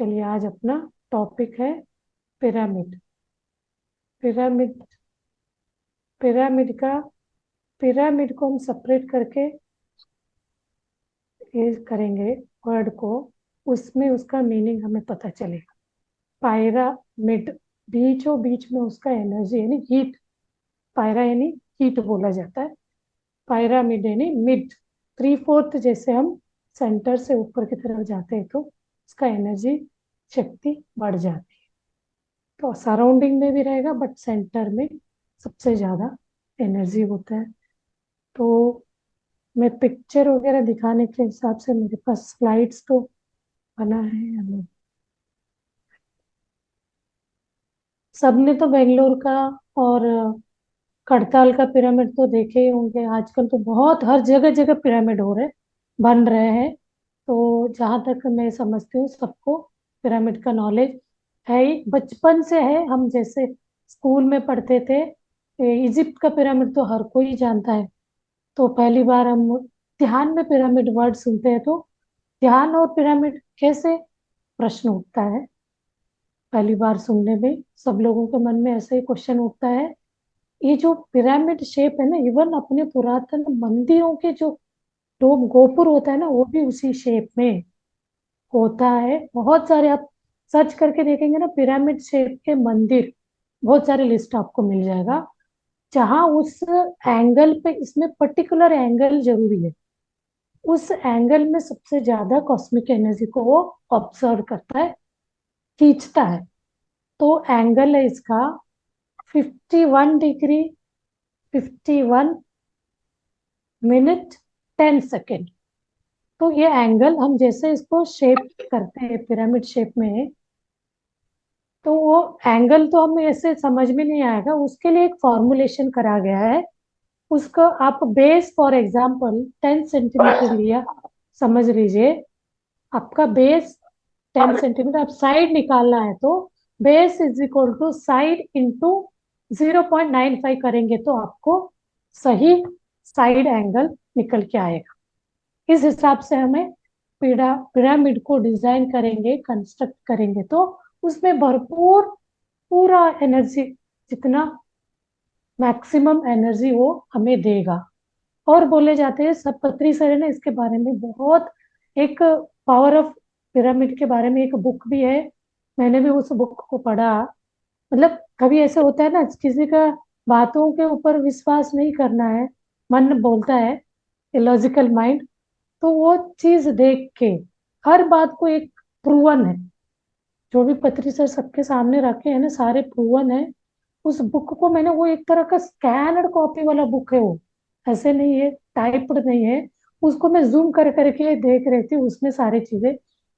चलिए, आज अपना टॉपिक है पिरामिड। पिरामिड पिरामिड को हम सेपरेट करके ये करेंगे वर्ड को, उसमें उसका मीनिंग हमें पता चलेगा। पायरामिड, बीचों बीच में उसका एनर्जी यानी हीट, पायरा यानी हीट बोला जाता है, पायरामिड यानी मिड, 3/4 जैसे हम सेंटर से ऊपर की तरफ जाते हैं तो उसका एनर्जी शक्ति बढ़ जाती है। तो सराउंडिंग में भी रहेगा बट सेंटर में सबसे ज्यादा एनर्जी होता है। तो मैं पिक्चर वगैरह दिखाने के हिसाब से मेरे पास स्लाइड्स तो बना है हमें। सबने तो बेंगलोर का और करताल का पिरामिड तो देखे ही होंगे। आजकल तो बहुत हर जगह जगह पिरामिड हो रहे बन रहे हैं। तो जहां तक मैं समझती हूँ सबको पिरामिड का नॉलेज है ही, बचपन से है। हम जैसे स्कूल में पढ़ते थे, इजिप्ट का पिरामिड तो हर कोई जानता है। तो पहली बार हम ध्यान में पिरामिड वर्ड सुनते हैं तो ध्यान और पिरामिड कैसे, प्रश्न उठता है। पहली बार सुनने में सब लोगों के मन में ऐसे ही क्वेश्चन उठता है। ये जो पिरामिड शेप है ना, इवन अपने पुरातन मंदिरों के जो डोम गोपुर होता है ना, वो भी उसी शेप में होता है। बहुत सारे आप सर्च करके देखेंगे ना पिरामिड शेप के मंदिर, बहुत सारे लिस्ट आपको मिल जाएगा। जहां उस एंगल पे, इसमें पर्टिकुलर एंगल जरूरी है, उस एंगल में सबसे ज्यादा कॉस्मिक एनर्जी को वो ऑब्जर्व करता है, खींचता है। तो एंगल है इसका 51 डिग्री 51 मिनट 10 सेकेंड। तो ये एंगल हम जैसे इसको शेप करते हैं पिरामिड शेप में, तो वो एंगल तो हमें ऐसे समझ में नहीं आएगा, उसके लिए एक फॉर्मुलेशन करा गया है। उसको आप बेस फॉर एग्जाम्पल 10 सेंटीमीटर लिया, समझ लीजिए आपका बेस 10 सेंटीमीटर, आप साइड निकालना है तो base is equal to side into 0.95 करेंगे तो आपको सही साइड एंगल निकल के आएगा। इस हिसाब से हमें पिरामिड को डिजाइन करेंगे, कंस्ट्रक्ट करेंगे तो उसमें भरपूर पूरा एनर्जी, जितना मैक्सिमम एनर्जी वो हमें देगा। और बोले जाते हैं, सब पत्री सर ने इसके बारे में बहुत, एक पावर ऑफ पिरामिड के बारे में एक बुक भी है, मैंने भी उस बुक को पढ़ा। मतलब कभी ऐसे होता है ना, किसी का बातों के ऊपर विश्वास नहीं करना है, मन बोलता है, लॉजिकल माइंड, तो वो चीज देख के हर बात को एक प्रूवन है। जो भी पत्री सर सबके सामने रखे हैं ना, सारे प्रूवन है। उस बुक को मैंने, वो एक तरह का स्कैनड कॉपी वाला बुक है वो, ऐसे नहीं है, टाइप्ड नहीं है। उसको मैं जूम कर करके देख रही थी, उसमें सारी चीजें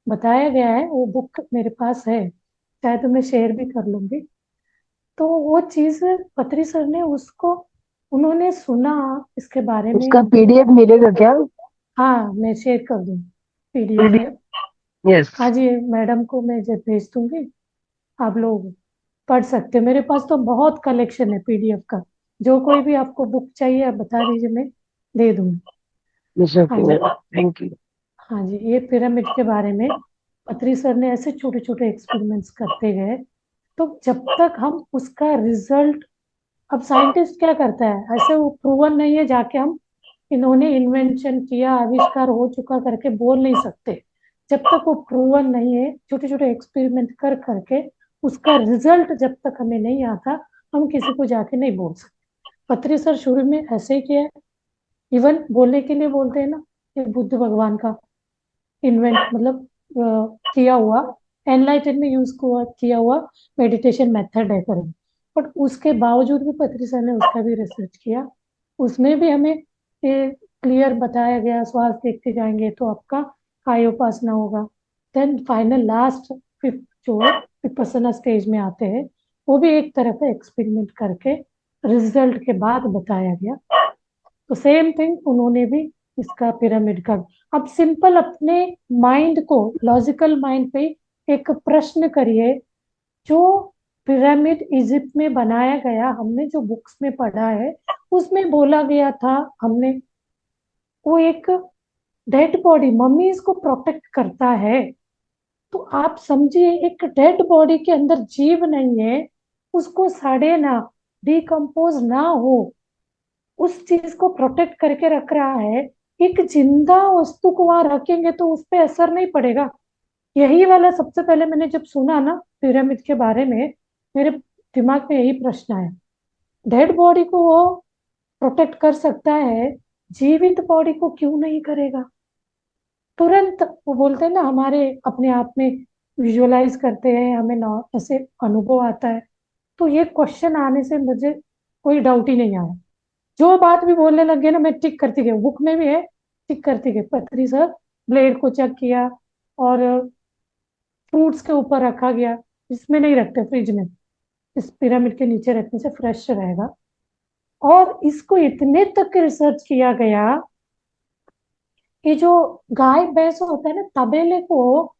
बताया गया है। वो बुक मेरे पास है, शायद तो मैं शेयर भी कर लूंगी। तो वो चीज पत्री सर ने उसको, उन्होंने सुना इसके बारे में। उसका पीडीएफ मिलेगा क्या? हाँ, मैं शेयर कर दूँ, पीडीएफ है। पीडीएफ। यस। हाँ जी, मैडम को मैं जब भेज दूंगी, आप लोग पढ़ सकते हैं। मेरे पास तो बहुत कलेक्शन है पीडीएफ का। जो कोई भी आपको बुक चाहिए आप बता दीजिए, मैं दे दूंगी। इट्स हाँ ओके जी। Madam, thank you. हाँ जी, ये पिरामिड के बारे में पत्री सर ने ऐसे छोटे छोटे एक्सपेरिमेंट्स करते गए। तो जब तक हम उसका रिजल्ट, अब साइंटिस्ट क्या करता है, ऐसे वो प्रूवन नहीं है जाके हम इन्होंने इन्वेंशन किया, आविष्कार हो चुका करके बोल नहीं सकते। जब तक वो प्रूवन नहीं है, छोटे छोटे एक्सपेरिमेंट कर करके उसका रिजल्ट जब तक हमें नहीं आता, हम किसी को जाके नहीं बोल सकते। पत्री सर शुरू में ऐसे ही किया है। इवन बोलने के लिए बोलते हैं ना, ये बुद्ध भगवान का इन्वेंट, मतलब किया हुआ, एनलाइटन में यूज किया हुआ मेडिटेशन मेथड है करें। बट उसके बावजूद भी पत्री सर ने उसका भी रिसर्च किया। उसमें भी हमें ये क्लियर बताया गया, श्वास देखते जाएंगे तो आपका काय उपासना होगा। देन फाइनल लास्ट फिफ्थ जो है विपස්සना स्टेज में आते हैं, वो भी एक तरह का एक्सपेरिमेंट करके रिजल्ट के बाद बताया गया। तो सेम थिंग उन्होंने भी इसका पिरामिड का। अब सिंपल अपने माइंड को, लॉजिकल माइंड पे एक प्रश्न करिए। जो पिरामिड इजिप्ट में बनाया गया, हमने जो बुक्स में पढ़ा है उसमें बोला गया था, हमने, वो एक डेड बॉडी, मम्मी इसको प्रोटेक्ट करता है। तो आप समझिए एक डेड बॉडी के अंदर जीव नहीं है, उसको सड़े ना, डिकम्पोज ना हो, उस चीज को प्रोटेक्ट करके रख रहा है। एक जिंदा वस्तु को वहां रखेंगे तो उस पर असर नहीं पड़ेगा। यही वाला सबसे पहले मैंने जब सुना ना पिरामिड के बारे में, मेरे दिमाग में यही प्रश्न आया। डेड बॉडी को वो प्रोटेक्ट कर सकता है, जीवित बॉडी को क्यों नहीं करेगा? तुरंत वो बोलते हैं ना, हमारे अपने आप में विजुअलाइज करते हैं, हमें ऐसे अनुभव आता है। तो ये क्वेश्चन आने से मुझे कोई डाउट ही नहीं आया। जो बात भी बोलने लग गए ना, मैं टिक करती गई, बुक में भी है, टिक करती गई। पत्री सर ब्लेड को चेक किया, और फ्रूट्स के ऊपर रखा गया, इसमें नहीं रखते फ्रिज में, इस पिरामिड के नीचे रखने से फ्रेश रहेगा। और इसको इतने तक रिसर्च किया गया कि जो गाय भैंस होता है ना, तबेले को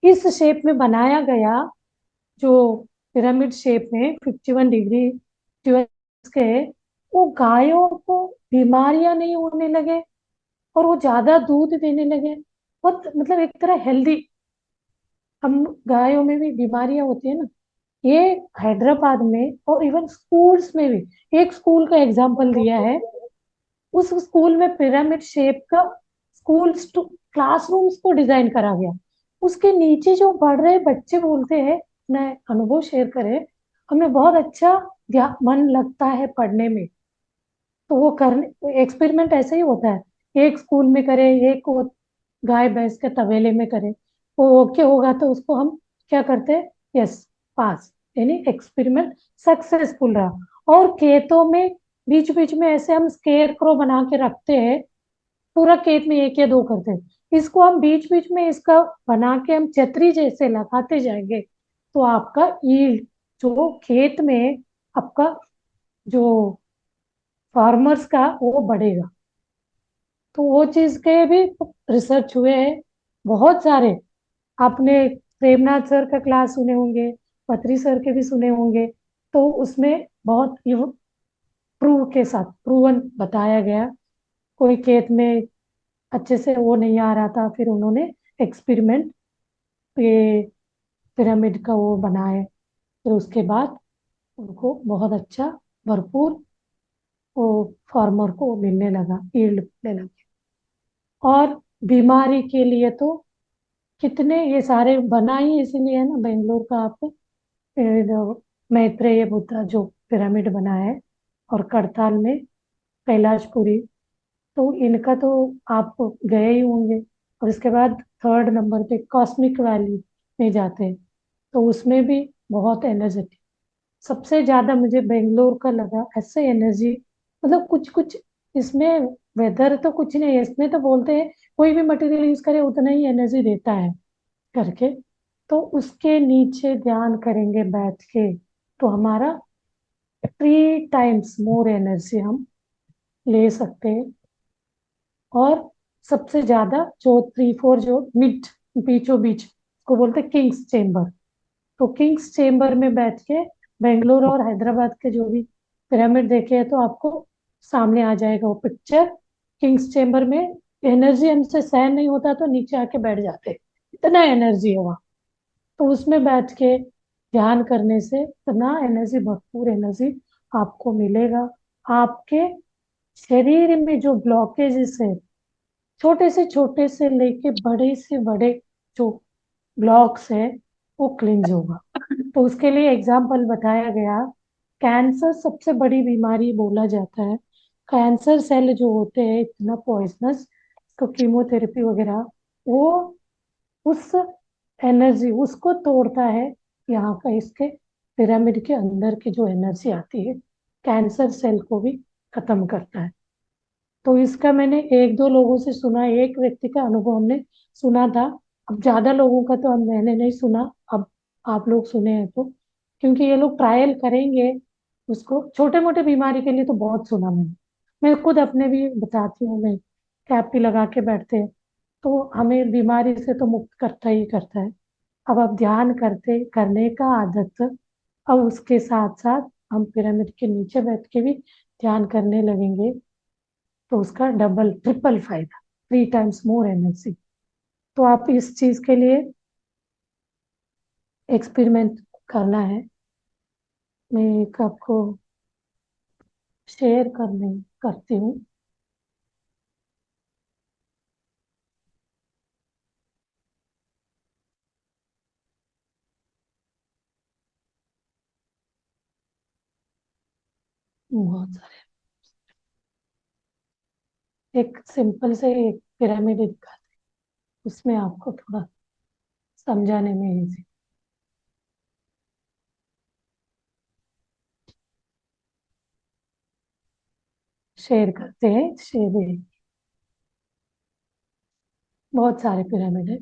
इस शेप में बनाया गया, जो पिरामिड शेप में 51 डिग्री ट्विस्ट के, वो गायों को बीमारियां नहीं होने लगे, और वो ज्यादा दूध देने लगे। बहुत मतलब एक तरह हेल्दी। हम गायों में भी बीमारियां होती है ना, ये हैदराबाद में और इवन स्कूल्स में भी, एक स्कूल का एग्जांपल दिया है। उस स्कूल में पिरामिड शेप का स्कूल क्लासरूम्स को डिजाइन करा गया। उसके नीचे जो पढ़ रहे बच्चे बोलते हैं, मैं अनुभव शेयर करे, हमें बहुत अच्छा मन लगता है पढ़ने में। तो वो करने एक्सपेरिमेंट ऐसे ही होता है, एक स्कूल में करे, एक वो गाय भैंस के तबेले में करे, वो ओके होगा तो उसको हम क्या करते हैं, यस, पास, यानी एक्सपेरिमेंट सक्सेसफुल रहा। और खेतों में बीच बीच में ऐसे हम स्केयर क्रो बना के रखते हैं, पूरा खेत में एक या दो करते हैं, इसको हम बीच बीच में इसका बना के हम छतरी जैसे लगाते जाएंगे, तो आपका यील्ड, जो खेत में आपका जो फार्मर्स का, वो बढ़ेगा। तो वो चीज के भी रिसर्च हुए हैं बहुत सारे। आपने प्रेमनाथ सर का क्लास सुने होंगे, पत्री सर के भी सुने होंगे। तो उसमें बहुत प्रूव के साथ प्रूवन बताया गया। कोई खेत में अच्छे से वो नहीं आ रहा था, फिर उन्होंने एक्सपेरिमेंट ये पिरामिड का वो बनाए, फिर उसके बाद उनको बहुत अच्छा भरपूर वो फार्मर को मिलने लगा, यील्ड मिलने लगी। और बीमारी के लिए तो कितने ये सारे बना ही इसीलिए है ना, बेंगलोर का आप जो मैत्रेय बुद्धा जो पिरामिड बना है, और करताल में कैलाशपुरी, तो इनका तो आप गए ही होंगे। और इसके बाद थर्ड नंबर पे कॉस्मिक वैली में जाते हैं, तो उसमें भी बहुत एनर्जेटिक। सबसे ज्यादा मुझे बेंगलोर का लगा, ऐसे एनर्जी, मतलब कुछ कुछ इसमें, वेदर तो कुछ नहीं है इसमें, तो बोलते हैं कोई भी मटेरियल यूज करे उतना ही एनर्जी देता है करके। तो उसके नीचे ध्यान करेंगे बैठ के, तो हमारा 3 टाइम्स मोर एनर्जी हम ले सकते हैं। और सबसे ज्यादा जो 3 4 जो मिड बीचों बीच को बोलते हैं किंग्स चेम्बर। तो किंग्स चेम्बर में बैठ के बेंगलोर और हैदराबाद के जो भी पिरामिड देखे हैं, तो आपको सामने आ जाएगा वो पिक्चर। किंग्स चेम्बर में एनर्जी हमसे सहन नहीं होता तो नीचे आके बैठ जाते हैं, इतना एनर्जी है वहाँ। तो उसमें बैठ के ध्यान करने से इतना एनर्जी, भरपूर एनर्जी आपको मिलेगा। आपके शरीर में जो ब्लॉकेजेस है, छोटे से लेके बड़े से बड़े जो ब्लॉक्स है, वो क्लिंज होगा। तो उसके लिए एग्जाम्पल बताया गया, कैंसर सबसे बड़ी बीमारी बोला जाता है। कैंसर सेल जो होते हैं इतना पॉइजनस, तो कीमोथेरेपी वगैरह, वो उस एनर्जी उसको तोड़ता है। यहाँ का इसके पिरामिड के अंदर की जो एनर्जी आती है, कैंसर सेल को भी खत्म करता है। तो इसका मैंने एक दो लोगों से सुना, एक व्यक्ति का अनुभव हमने सुना था। अब ज्यादा लोगों का तो अब मैंने नहीं सुना, अब आप लोग सुने हैं तो, क्योंकि ये लोग ट्रायल करेंगे उसको। छोटे मोटे बीमारी के लिए तो बहुत सुना मैंने, मैं खुद अपने भी बताती हूँ, मैं कैप भी लगा के बैठते हैं, तो हमें बीमारी से तो मुक्त करता ही करता है। अब आप ध्यान करते करने का आदत, अब उसके साथ साथ हम पिरामिड के नीचे बैठ के भी ध्यान करने लगेंगे, तो उसका डबल ट्रिपल फायदा, 3 टाइम्स मोर एनर्जी। तो आप इस चीज के लिए एक्सपेरिमेंट करना है। मैं एक आपको शेयर करती हूँ। बहुत सारे, एक सिंपल से एक पिरामिड दिखाते, उसमें आपको थोड़ा समझाने में इजी। शेयर करते हैं, शेयर। बहुत सारे पिरामिड है।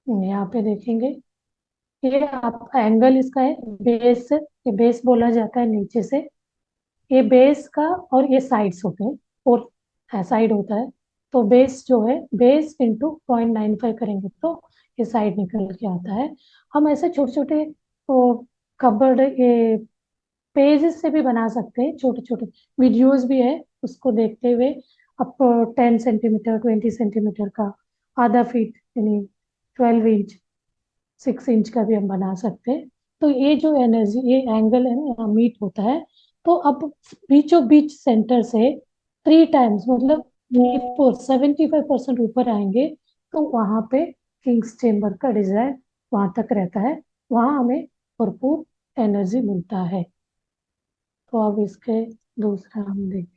यहाँ पे देखेंगे, ये आप एंगल इसका है बेस से, ये बेस बोला जाता है नीचे से। ये बेस का, और ये साइड्स होते हैं, और साइड होता है। तो बेस जो है, बेस इंटू 0.95 करेंगे तो ये साइड निकल के आता है। हम ऐसे छोटे छोटे कबर्ड, ये पेजेस से भी बना सकते हैं, छोटे छोटे वीडियोस भी है उसको देखते हुए। अप 10 सेंटीमीटर, 20 सेंटीमीटर का, आधा फीट यानी 12 इंच, 6 इंच का भी हम बना सकते हैं। तो ये जो एनर्जी, ये एंगल है ना, यहाँ मीट होता है। तो अब बीचों बीच सेंटर से 3 टाइम्स, मतलब ऊपर 75% ऊपर आएंगे, तो वहां पे किंग्स चेम्बर का डिजाइन वहां तक रहता है। वहां हमें भरपूर एनर्जी मिलता है। तो अब इसके दूसरा हम देखें।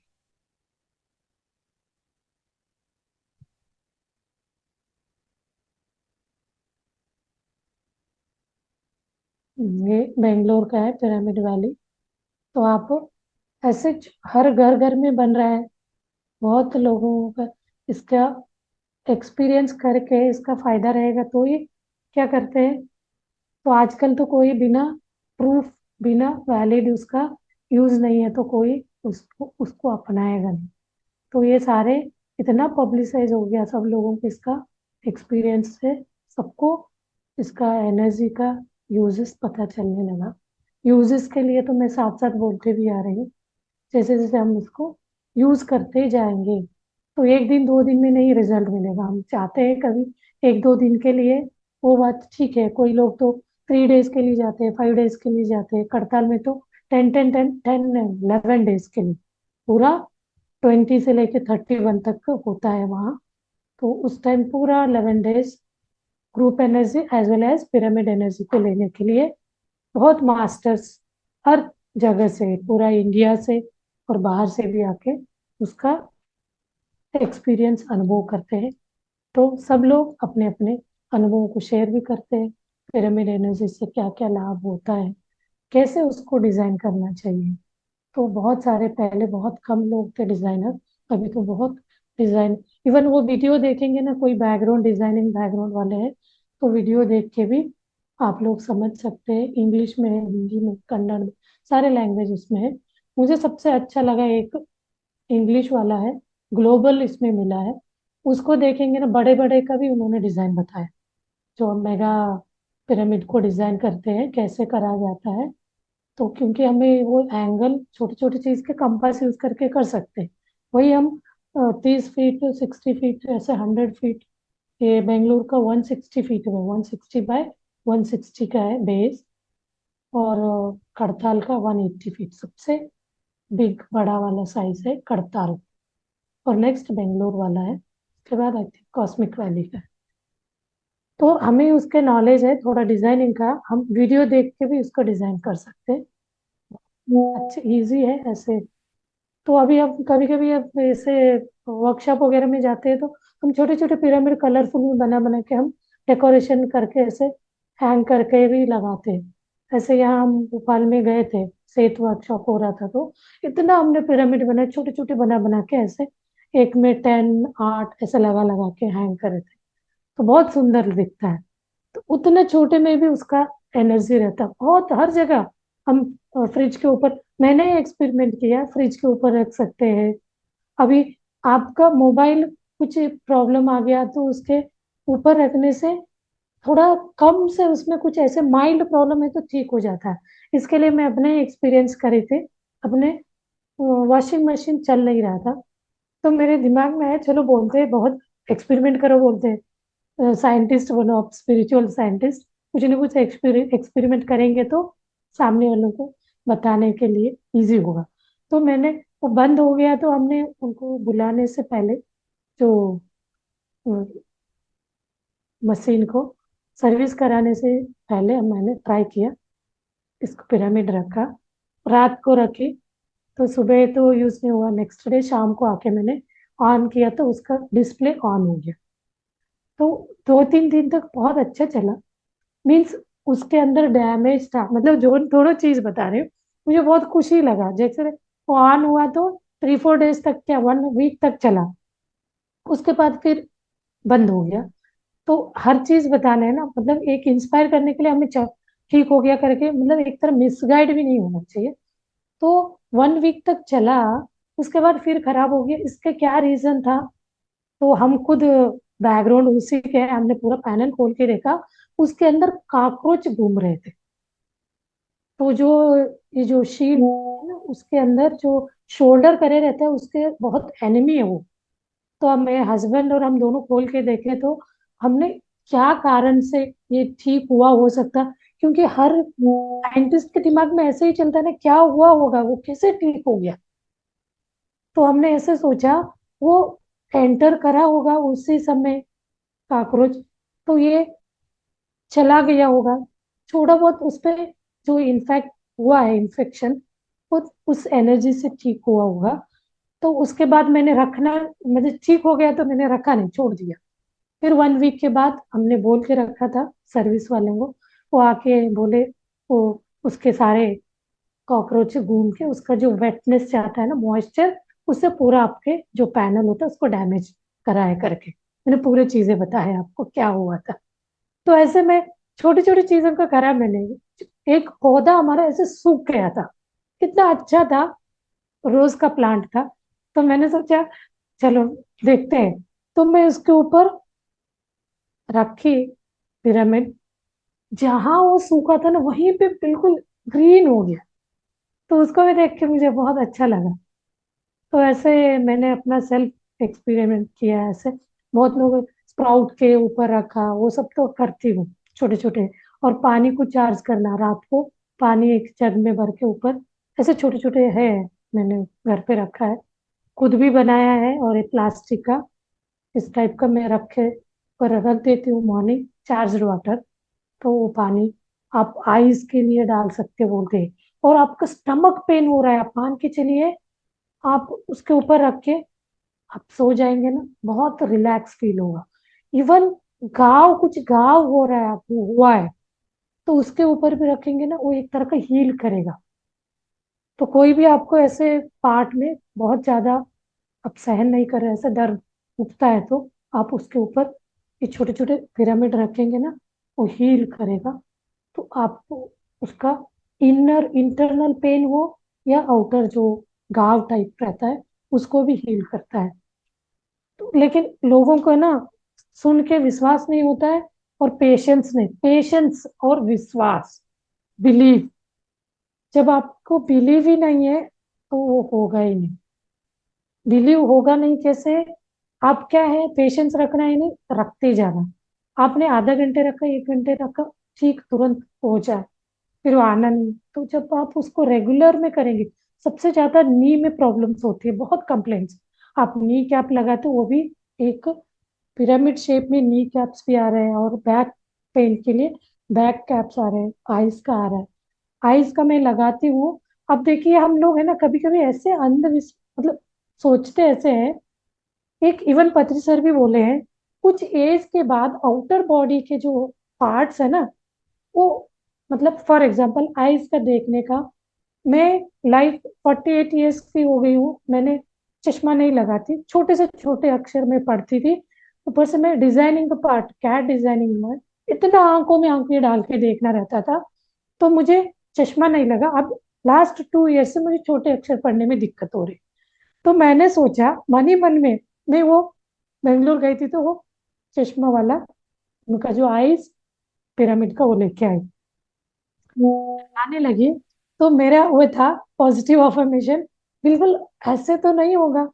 ये बेंगलोर का है पिरामिड वैली। तो आप ऐसे हर घर घर में बन रहा है, बहुत लोगों का इसका एक्सपीरियंस करके इसका फायदा रहेगा तो ये क्या करते हैं। तो आजकल तो कोई बिना प्रूफ, बिना वैलिड उसका यूज नहीं है, तो कोई उसको उसको अपनाएगा नहीं। तो ये सारे इतना पब्लिसाइज हो गया सब लोगों को, इसका एक्सपीरियंस से सबको इसका एनर्जी का यूजेस पता चलने लगा। यूजेस के लिए तो मैं साथ साथ बोलते भी आ रही हूँ। जैसे जैसे हम इसको यूज करते ही जाएंगे, तो एक दिन दो दिन में नहीं रिजल्ट मिलेगा। हम चाहते हैं कभी एक दो दिन के लिए, वो बात ठीक है। कोई लोग तो 3 डेज के लिए जाते हैं, 5 डेज के लिए जाते हैं। करताल में तो 11 डेज के लिए, पूरा 20 से लेके 31 तक होता है वहाँ। तो उस टाइम पूरा 11 days group energy as well as pyramid energy को लेने के लिए बहुत मास्टर्स हर जगह से, पूरा इंडिया से और बाहर से भी आके उसका एक्सपीरियंस अनुभव करते हैं। तो सब लोग अपने अपने अनुभवों को शेयर भी करते हैं, पिरामिड एनर्जी से क्या क्या लाभ होता है, कैसे उसको डिजाइन करना चाहिए। तो बहुत सारे, पहले बहुत कम लोग थे डिजाइनर, अभी तो बहुत डिजाइन। इवन वो वीडियो देखेंगे ना, कोई बैकग्राउंड डिजाइनिंग बैकग्राउंड वाले हैं, तो वीडियो देख के भी आप लोग समझ सकते हैं। इंग्लिश में है, हिंदी में, कन्नड़ में, सारे लैंग्वेज उसमें है। मुझे सबसे अच्छा लगा एक इंग्लिश वाला है, ग्लोबल इसमें मिला है। उसको देखेंगे ना, बड़े बड़े का भी उन्होंने डिजाइन बताया, जो मेगा पिरामिड को डिजाइन करते हैं कैसे करा जाता है। तो क्योंकि हमें वो एंगल छोटी छोटी चीज के कंपास यूज करके कर सकते हैं, वही हम 30 फीट, 60 फीट, ऐसे 100 फीट। ये बेंगलुरु का 160 फीट में, 160 बाय 160 का है बेस। और करताल का 180 फीट सबसे बिग, बड़ा वाला साइज है करताल। और नेक्स्ट बेंगलोर वाला है, उसके बाद आई थिंक कॉस्मिक वैली का है। तो हमें उसके नॉलेज है थोड़ा डिजाइनिंग का, हम वीडियो देख के भी उसको डिजाइन कर सकते हैं। अच्छा, इजी है ऐसे। तो अभी हम कभी कभी अब ऐसे वर्कशॉप वगैरह में जाते हैं, तो हम छोटे छोटे पिरामिड कलरफुल में बना बना के हम डेकोरेशन करके ऐसे हैंग करके भी लगाते हैं। ऐसे यहाँ हम भोपाल में गए थे, सेट वर्कशॉप हो रहा था, तो इतना हमने पिरामिड बनाए, छोटे छोटे बना बना के ऐसे, एक में 10, 8 ऐसे लगा लगा के हैंग करे थे। तो बहुत सुंदर दिखता है। तो उतने छोटे में भी उसका एनर्जी रहता है बहुत, हर जगह। हम फ्रिज के ऊपर, मैंने एक्सपेरिमेंट किया, फ्रिज के ऊपर रख सकते हैं। अभी आपका मोबाइल कुछ प्रॉब्लम आ गया, तो उसके ऊपर रखने से थोड़ा कम से, उसमें कुछ ऐसे माइल्ड प्रॉब्लम है तो ठीक हो जाता है। इसके लिए मैं अपने एक्सपीरियंस करे थे। अपने वॉशिंग मशीन चल नहीं रहा था, तो मेरे दिमाग में है, चलो बोलते हैं बहुत एक्सपेरिमेंट करो, बोलते हैं साइंटिस्ट बनो आप, स्पिरिचुअल साइंटिस्ट, कुछ ना कुछ एक्सपेरिमेंट करेंगे तो सामने वालों को बताने के लिए इजी होगा। तो मैंने, वो बंद हो गया तो हमने उनको बुलाने से पहले, जो मशीन को सर्विस कराने से पहले मैंने ट्राई किया, इसको पिरामिड रखा, रात को रखी, तो सुबह तो यूज नहीं हुआ, नेक्स्ट डे शाम को आके मैंने ऑन किया तो उसका डिस्प्ले ऑन हो गया। तो 2-3 दिन तक बहुत अच्छा चला। मीन्स उसके अंदर डैमेज था, मतलब जो दोनों चीज बता रही हूँ, मुझे बहुत खुशी लगा। जैसे वो ऑन हुआ तो 3-4 डेज तक, क्या 1 वीक तक चला, उसके बाद फिर बंद हो गया। तो हर चीज बताना है ना, मतलब एक इंस्पायर करने के लिए हमें ठीक हो गया करके, मतलब एक तरह मिसगाइड भी नहीं होना चाहिए। तो 1 वीक तक चला, उसके बाद फिर खराब हो गया। इसका क्या रीजन था, तो हम खुद बैकग्राउंड उसी के है, हमने पूरा पैनल खोल के देखा, उसके अंदर कॉकरोच घूम रहे थे। तो जो ये जो शीट है ना, उसके अंदर जो शोल्डर करे रहता है, उसके बहुत एनिमी है वो। तो अब मेरे हस्बैंड और हम दोनों खोल के देखे, तो हमने, क्या कारण से ये ठीक हुआ हो सकता, क्योंकि हर साइंटिस्ट के दिमाग में ऐसे ही चलता है ना, क्या हुआ होगा, वो कैसे ठीक हो गया। तो हमने ऐसे सोचा, वो एंटर करा होगा उसी समय कॉकरोच, तो ये चला गया होगा, थोड़ा बहुत उस पे जो इन्फेक्ट हुआ है, इन्फेक्शन, वो उस एनर्जी से ठीक हुआ होगा। तो उसके बाद मैंने रखना, मतलब ठीक हो गया तो मैंने रखा नहीं, छोड़ दिया। फिर 1 वीक के बाद हमने बोल के रखा था सर्विस वाले को, वो आके बोले, वो उसके सारे कॉकरोच घूम के उसका जो वेटनेस जाता है ना, मॉइस्चर, उससे पूरा आपके जो पैनल होता है उसको डैमेज कराया करके, मैंने पूरे चीजें बताया आपको क्या हुआ था। तो ऐसे में छोटी छोटी चीजों का करा मैंने। एक पौधा हमारा ऐसे सूख गया था, कितना अच्छा था, रोज का प्लांट था। तो मैंने सोचा चलो देखते हैं, तो मैं उसके ऊपर रखी पिरामिड, जहां वो सूखा था ना वहीं पे बिल्कुल ग्रीन हो गया। तो उसको भी देख के मुझे बहुत अच्छा लगा। तो ऐसे मैंने अपना सेल्फ एक्सपेरिमेंट किया है ऐसे। बहुत लोग स्प्राउट के ऊपर रखा, वो सब तो करती हूँ, छोटे छोटे। और पानी को चार्ज करना, रात को पानी एक जग में भर के ऊपर, ऐसे छोटे छोटे है, मैंने घर पे रखा है, खुद भी बनाया है। और एक प्लास्टिक का इस टाइप का मैं रखे पर रख देती हूँ, मॉर्निंग चार्ज वाटर। तो वो पानी आप आइस के लिए डाल सकते बोलते हैं। और आपका स्टमक पेन हो रहा है, आप मान के चलिए, आप उसके ऊपर रख के आप सो जाएंगे ना, बहुत रिलैक्स फील होगा। इवन कुछ घाव हो रहा है आपको, हुआ है, तो उसके ऊपर भी रखेंगे ना, वो एक तरह का हील करेगा। तो कोई भी आपको ऐसे पार्ट में बहुत ज्यादा आप सहन नहीं कर रहे, ऐसा दर्द उठता है, तो आप उसके ऊपर ये छोटे छोटे पिरामिड रखेंगे ना, वो हील करेगा। तो आपको उसका इंटरनल पेन हो या आउटर जो घाव टाइप रहता है, उसको भी हील करता है। तो लेकिन लोगों को ना सुन के विश्वास नहीं होता है, और पेशेंस नहीं, पेशेंस और विश्वास, बिलीव। जब आपको बिलीव ही नहीं है तो वो होगा ही नहीं। बिलीव होगा नहीं कैसे, आप क्या है, पेशेंस रखना है, नहीं रखते जाना। आपने आधा घंटे रखा, 1 घंटे रखा, ठीक तुरंत हो जाए, फिर वो आना नहीं। तो जब आप उसको रेगुलर में करेंगे, सबसे ज्यादा नी में प्रॉब्लम्स होती है, बहुत कंप्लेंट्स। आप नी कैप लगाते हो, वो भी एक पिरामिड शेप में नी कैप्स भी आ रहे हैं, और बैक पेन के लिए बैक कैप्स आ रहे हैं, आइस का आ रहा है, आइस का मैं लगाती हूँ। अब देखिए हम लोग है ना, कभी कभी ऐसे मतलब सोचते ऐसे हैं, एक इवन पत्री सर भी बोले हैं, कुछ एज के बाद आउटर बॉडी के जो पार्ट्स है ना, वो, मतलब फॉर एग्जांपल आइज का देखने का, मैं लाइफ 48 ईयर्स की हो गई हूँ, मैंने चश्मा नहीं लगाती, छोटे से छोटे अक्षर में पढ़ती थी, ऊपर से मैं डिजाइनिंग का पार्ट, कैड डिजाइनिंग में इतना आंखों में आंखें डाल के देखना रहता था, तो मुझे चश्मा नहीं लगा। अब लास्ट 2 ईयर से मुझे छोटे अक्षर पढ़ने में दिक्कत हो रही। तो मैंने सोचा मन ही मन में, मैं वो बेंगलोर गई थी, तो वो चश्मा वाला, उनका जो आईज पिरामिड का वो लेके आई, आने लगी। तो मेरा वो था पॉजिटिव अफर्मेशन, बिल्कुल ऐसे तो नहीं होगा,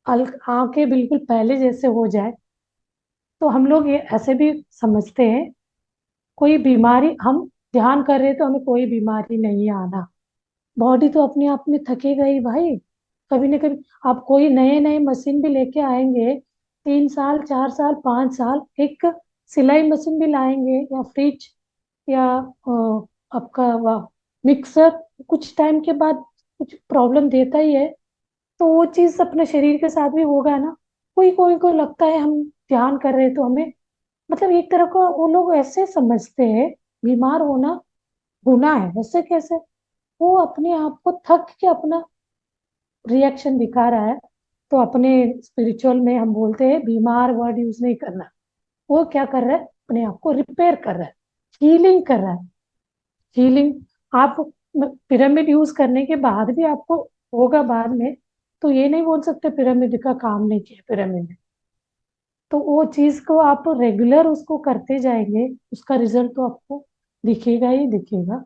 आंखें बिल्कुल पहले जैसे हो जाए। तो हम लोग ये ऐसे भी समझते हैं, कोई बीमारी हम ध्यान कर रहे हैं तो हमें कोई बीमारी नहीं आना। बॉडी तो अपने आप में थकेगा ही भाई, कभी ना कभी। आप कोई नए नए मशीन भी लेके आएंगे, 3 साल 4 साल 5 साल, एक सिलाई मशीन भी लाएंगे या फ्रिज या आपका मिक्सर, कुछ टाइम के बाद कुछ प्रॉब्लम देता ही है। तो वो चीज अपने शरीर के साथ भी होगा ना। कोई कोई को लगता है हम ध्यान कर रहे हैं तो हमें, मतलब एक तरह का वो लोग ऐसे समझते हैं बीमार होना गुनाह है। ऐसे कैसे? वो अपने आप को थक के अपना रिएक्शन दिखा रहा है। तो अपने स्पिरिचुअल में हम बोलते हैं बीमार वर्ड यूज नहीं करना। वो क्या कर रहा है? अपने आप को रिपेयर कर रहा है, हीलिंग कर रहा है। हीलिंग। आप पिरामिड यूज करने के बाद भी आपको होगा बाद में, तो ये नहीं बोल सकते पिरामिड का काम नहीं किया पिरामिड ने। तो वो चीज को आप रेगुलर उसको करते जाएंगे, उसका रिजल्ट तो आपको दिखेगा ही दिखेगा।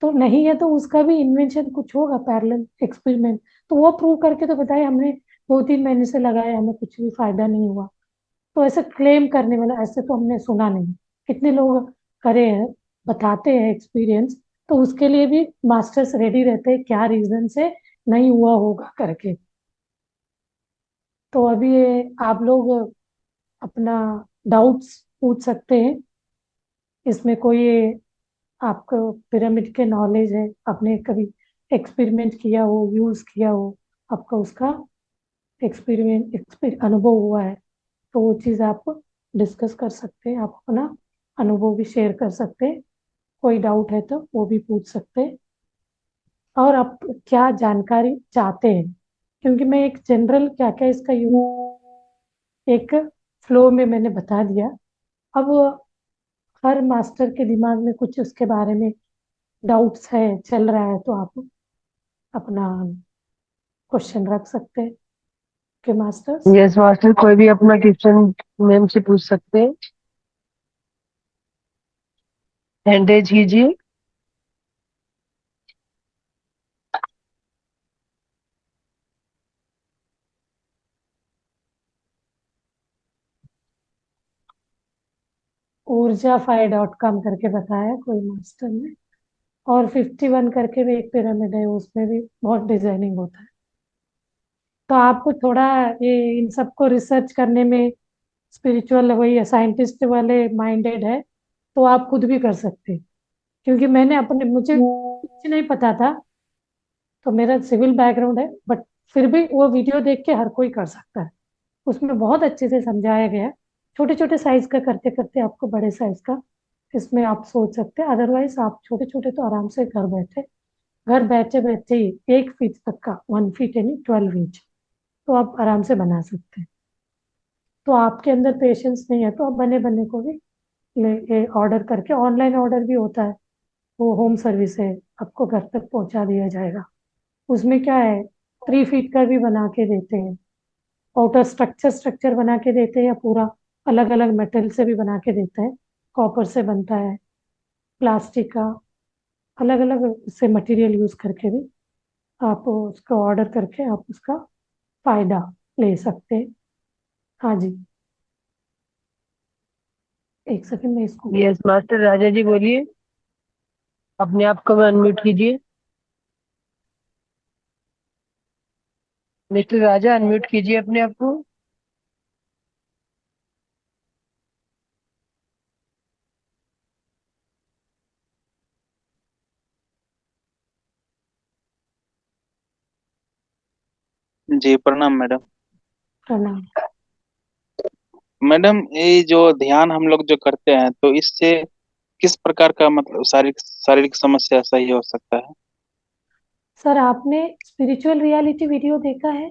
तो नहीं है तो उसका भी इन्वेंशन कुछ होगा, पैरेलल एक्सपेरिमेंट। तो वो प्रूव करके तो बताए हमने, 2-3 महीने से लगाया, हमें कुछ भी फायदा नहीं हुआ। तो ऐसे क्लेम करने वाला ऐसे तो हमने सुना नहीं। कितने लोग करे हैं, बताते हैं एक्सपीरियंस। तो उसके लिए भी मास्टर्स रेडी रहते हैं, क्या रीजन से नहीं हुआ होगा करके। तो अभी ये आप लोग अपना डाउट्स पूछ सकते हैं। इसमें कोई आपको पिरामिड के नॉलेज है, आपने कभी एक्सपेरिमेंट किया हो, यूज किया हो, आपका उसका अनुभव हुआ है, तो वो चीज़ आप डिस्कस कर सकते हैं। आप अपना अनुभव भी शेयर कर सकते हैं। कोई डाउट है तो वो भी पूछ सकते हैं। और आप क्या जानकारी चाहते हैं, क्योंकि मैं एक जनरल क्या क्या इसका यूज एक फ्लो में मैंने बता दिया। अब हर मास्टर के दिमाग में कुछ उसके बारे में डाउट्स है, चल रहा है, तो आप अपना क्वेश्चन रख सकते हैं के मास्टर्स। यस मास्टर, कोई भी अपना क्वेश्चन मैम से पूछ सकते हैं। हैंड रेज कीजिए। ऊर्जाफाई.com करके बताया कोई मास्टर ने। और 51 करके भी एक पिरामिड है, उसमें भी बहुत डिजाइनिंग होता है। तो आपको थोड़ा ये इन सबको रिसर्च करने में स्पिरिचुअल वही साइंटिस्ट वाले माइंडेड है, तो आप खुद भी कर सकते हैं। क्योंकि मैंने अपने मुझे कुछ नहीं पता था, तो मेरा सिविल बैकग्राउंड है, बट फिर भी वो वीडियो देख के हर कोई कर सकता है। उसमें बहुत अच्छे से समझाया गया है। छोटे छोटे साइज का करते करते आपको बड़े साइज का इसमें आप सोच सकते हैं। अदरवाइज आप छोटे छोटे तो आराम से घर बैठे बैठे ही 1 फीट तक का, 1 फीट यानी 12 इंच, तो आप आराम से बना सकते हैं। तो आपके अंदर पेशेंस नहीं है तो आप बने बने को भी ले ऑर्डर करके, ऑनलाइन ऑर्डर भी होता है, वो होम सर्विस है, आपको घर तक पहुंचा दिया जाएगा। उसमें क्या है, 3 फीट का भी बना के देते हैं। आउटर स्ट्रक्चर स्ट्रक्चर बना के देते हैं, या पूरा अलग अलग मेटल से भी बना के देते हैं। कॉपर से बनता है, प्लास्टिक का, अलग अलग से मटेरियल यूज करके भी आप उसका ऑर्डर करके आप उसका फायदा ले सकते हैं। हाँ जी, एक सेकंड में इसको। यस मास्टर, राजा जी बोलिए। अपने आप को अनम्यूट कीजिए। मिस्टर राजा, अनम्यूट कीजिए अपने आप को। जी प्रणाम मैडम। प्रणाम। मैडम ये जो ध्यान हम लोग जो करते हैं तो इससे किस प्रकार का मतलब शारीरिक शारीरिक समस्या सही हो सकता है? सर, आपने स्पिरिचुअल रियलिटी वीडियो देखा है?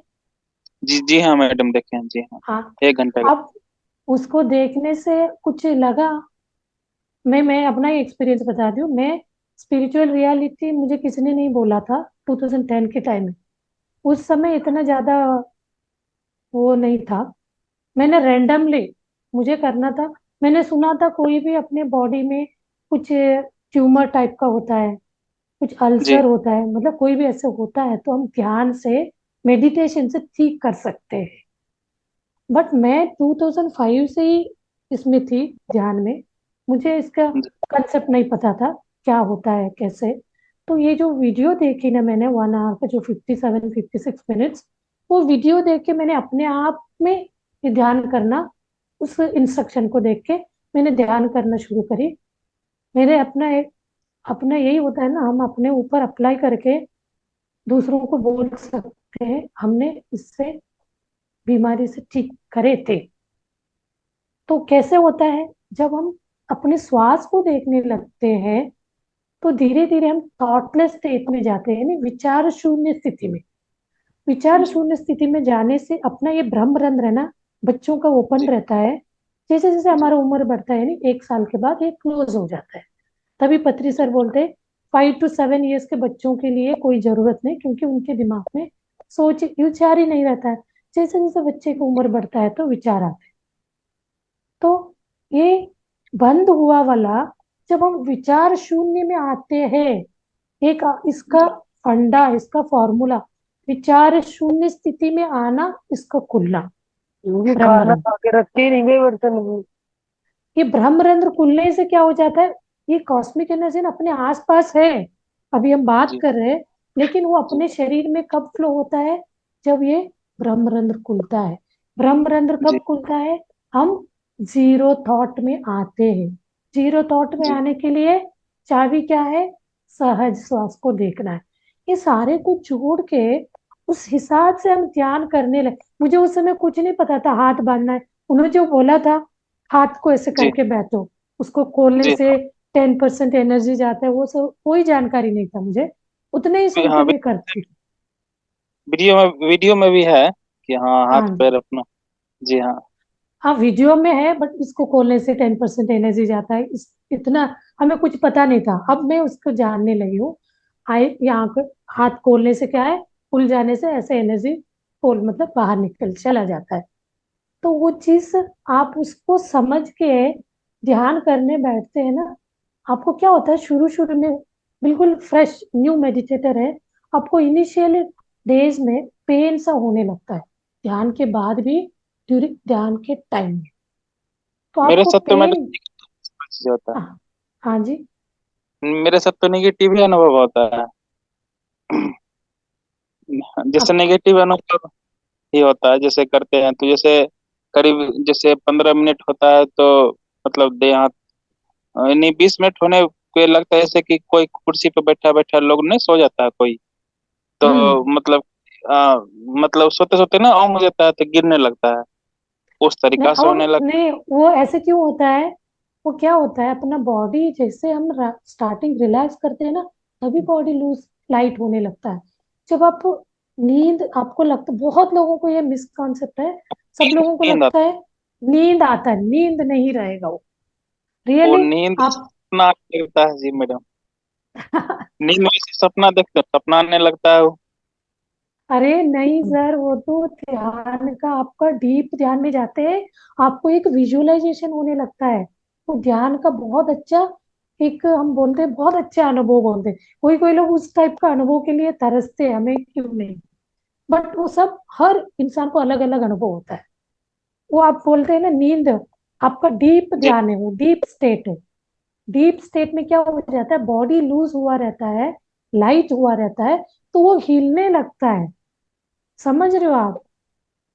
जी जी हाँ मैडम, देखे हैं जी हाँ। हाँ। 1 घंटे का। अब उसको देखने से कुछ लगा? मैं अपना ही एक्सपीरियंस बता दूं। मैं स्पिरिचुअल रियलिटी मुझे किसी ने नहीं बोला था 2010 के टाइम में। उस समय इतना ज्यादा वो नहीं था। मैंने रैंडमली, मुझे करना था। मैंने सुना था कोई भी अपने बॉडी में कुछ ट्यूमर टाइप का होता है, कुछ जी अल्सर होता है, मतलब कोई भी ऐसे होता है, तो हम ध्यान से मेडिटेशन से ठीक कर सकते हैं। बट मैं 2005 से ही इसमें थी, ध्यान में। मुझे इसका जी कंसेप्ट नहीं पता था क्या होता है कैसे। तो ये जो वीडियो देखी ना मैंने 1 आवर का, जो 57-56 मिनट्स, वो वीडियो देख के मैंने अपने आप में ये ध्यान करना, उस इंस्ट्रक्शन को देख के मैंने ध्यान करना शुरू करी। मेरे अपना यही होता है ना, हम अपने ऊपर अप्लाई करके दूसरों को बोल सकते हैं हमने इससे बीमारी से ठीक करे थे। तो कैसे होता है, जब हम अपने श्वास को देखने लगते हैं तो धीरे धीरे हम थॉटलेस स्टेट में जाते हैं, यानी विचार शून्य स्थिति में। विचार जी शून्य स्थिति में जाने से अपना ये ब्रह्म रंध्र है ना, बच्चों का ओपन जी रहता है। जैसे जैसे जी हमारा उम्र बढ़ता है, यानी 1 साल के बाद ये क्लोज हो जाता है। तभी पत्री सर बोलते हैं 5 to 7 years के बच्चों के लिए कोई जरूरत नहीं, क्योंकि उनके दिमाग में सोच विचार ही नहीं रहता है। जैसे जैसे बच्चे की उम्र बढ़ता है तो विचार आते हैं। तो ये बंद हुआ वाला, जब हम विचार शून्य में आते हैं, एक इसका जी फंडा, इसका फॉर्मूला, विचार शून्य स्थिति में आना, इसका खुलना, ये खाना ब्रह्मरंध्र। खा के रखे ही नहीं गए बर्तन में। ये ब्रह्मरंध्र खुलने से क्या हो जाता है, ये कॉस्मिक एनर्जी ना अपने आसपास है, अभी हम बात जी कर रहे हैं, लेकिन वो जी अपने शरीर में कब फ्लो होता है, जब ये ब्रह्मरंध्र खुलता है। ब्रह्मरंध्र जी कब खुलता है, हम जीरो थॉट में आते हैं। जीरो थॉट में जी आने के लिए चाबी क्या है, सहज श्वास को देखना है। ये सारे को छोड़ के उस हिसाब से हम ध्यान करने लगे। मुझे उस समय कुछ नहीं पता था हाथ बांधना है। उन्होंने जो बोला था, हाथ को ऐसे जी करके बैठो, उसको खोलने जी से 10% एनर्जी जाता है, वो सब कोई जानकारी नहीं था मुझे। उतने ही सुन के हाँ मैं करती थी। वीडियो में भी है कि हाँ हाथ हाँ, पैर अपना। जी हाँ हाँ वीडियो में है, बट इसको खोलने से 10% एनर्जी जाता है, इतना हमें कुछ पता नहीं था। अब मैं उसको जानने लगी हूँ। आई यहाँ पे हाथ खोलने से क्या है, खुल जाने से ऐसे एनर्जी खोल मतलब बाहर निकल चला जाता है। तो वो चीज आप उसको समझ के ध्यान करने बैठते हैं ना, आपको क्या होता है, शुरू शुरू में बिल्कुल फ्रेश न्यू मेडिटेटर है, आपको इनिशियल डेज में पेन सा होने लगता है, ध्यान के बाद भी, ड्यूरिंग ध्यान के टाइम में। तो मेरे आपको साथ तो पेन, चीज होता है। हाँ, हाँ जी, मेरे साथ तो निगेटिव ही अनुभव होता है। जैसे आप, नेगेटिव अनुभव ही होता है जैसे करते हैं तो जैसे करीब जैसे 15 मिनट होता है तो मतलब देह हाथ नहीं 20 मिनट होने को लगता है जैसे कि कोई कुर्सी पे बैठा बैठा लोग नहीं सो जाता है कोई तो हम्म, मतलब आ, मतलब सोते सोते ना ऑन हो जाता है तो गिरने लगता है उस नहीं तरीका से और होने लग। नहीं, वो ऐसे क्यों होता है, वो क्या होता है, अपना बॉडी जैसे हम स्टार्टिंग रिलैक्स करते हैं ना, तभी बॉडी लूज लाइट होने लगता है। जब आप नींद, आपको लगता, बहुत लोगों को ये मिसकॉन्सेप्ट है, सब लोगों को नींद लगता है नींद आता है, नींद नहीं रहेगा वो, वो रियली नींद आप सपना लगता है जी मैडम। नींद में से सपना देखते हैं, सपना आने लगता है वो। अरे नहीं सर, वो तो ध्यान का, आपका डीप ध्यान में जाते हैं, आपको एक विजुअलाइजेशन होने लगता है। वो ध्यान का बहुत अच्छा, एक हम बोलते हैं बहुत अच्छा अनुभव बोलते हैं। कोई कोई लोग उस टाइप का अनुभव के लिए तरसते हैं, हमें क्यों नहीं। बट वो सब हर इंसान को अलग अलग अनुभव होता है। वो आप बोलते हैं ना नींद, आपका डीप जी ध्यान है, वो डीप स्टेट है। डीप स्टेट में क्या हो जाता है, बॉडी लूज हुआ रहता है, लाइट हुआ रहता है, तो वो हिलने लगता है, समझ रहे हो आप,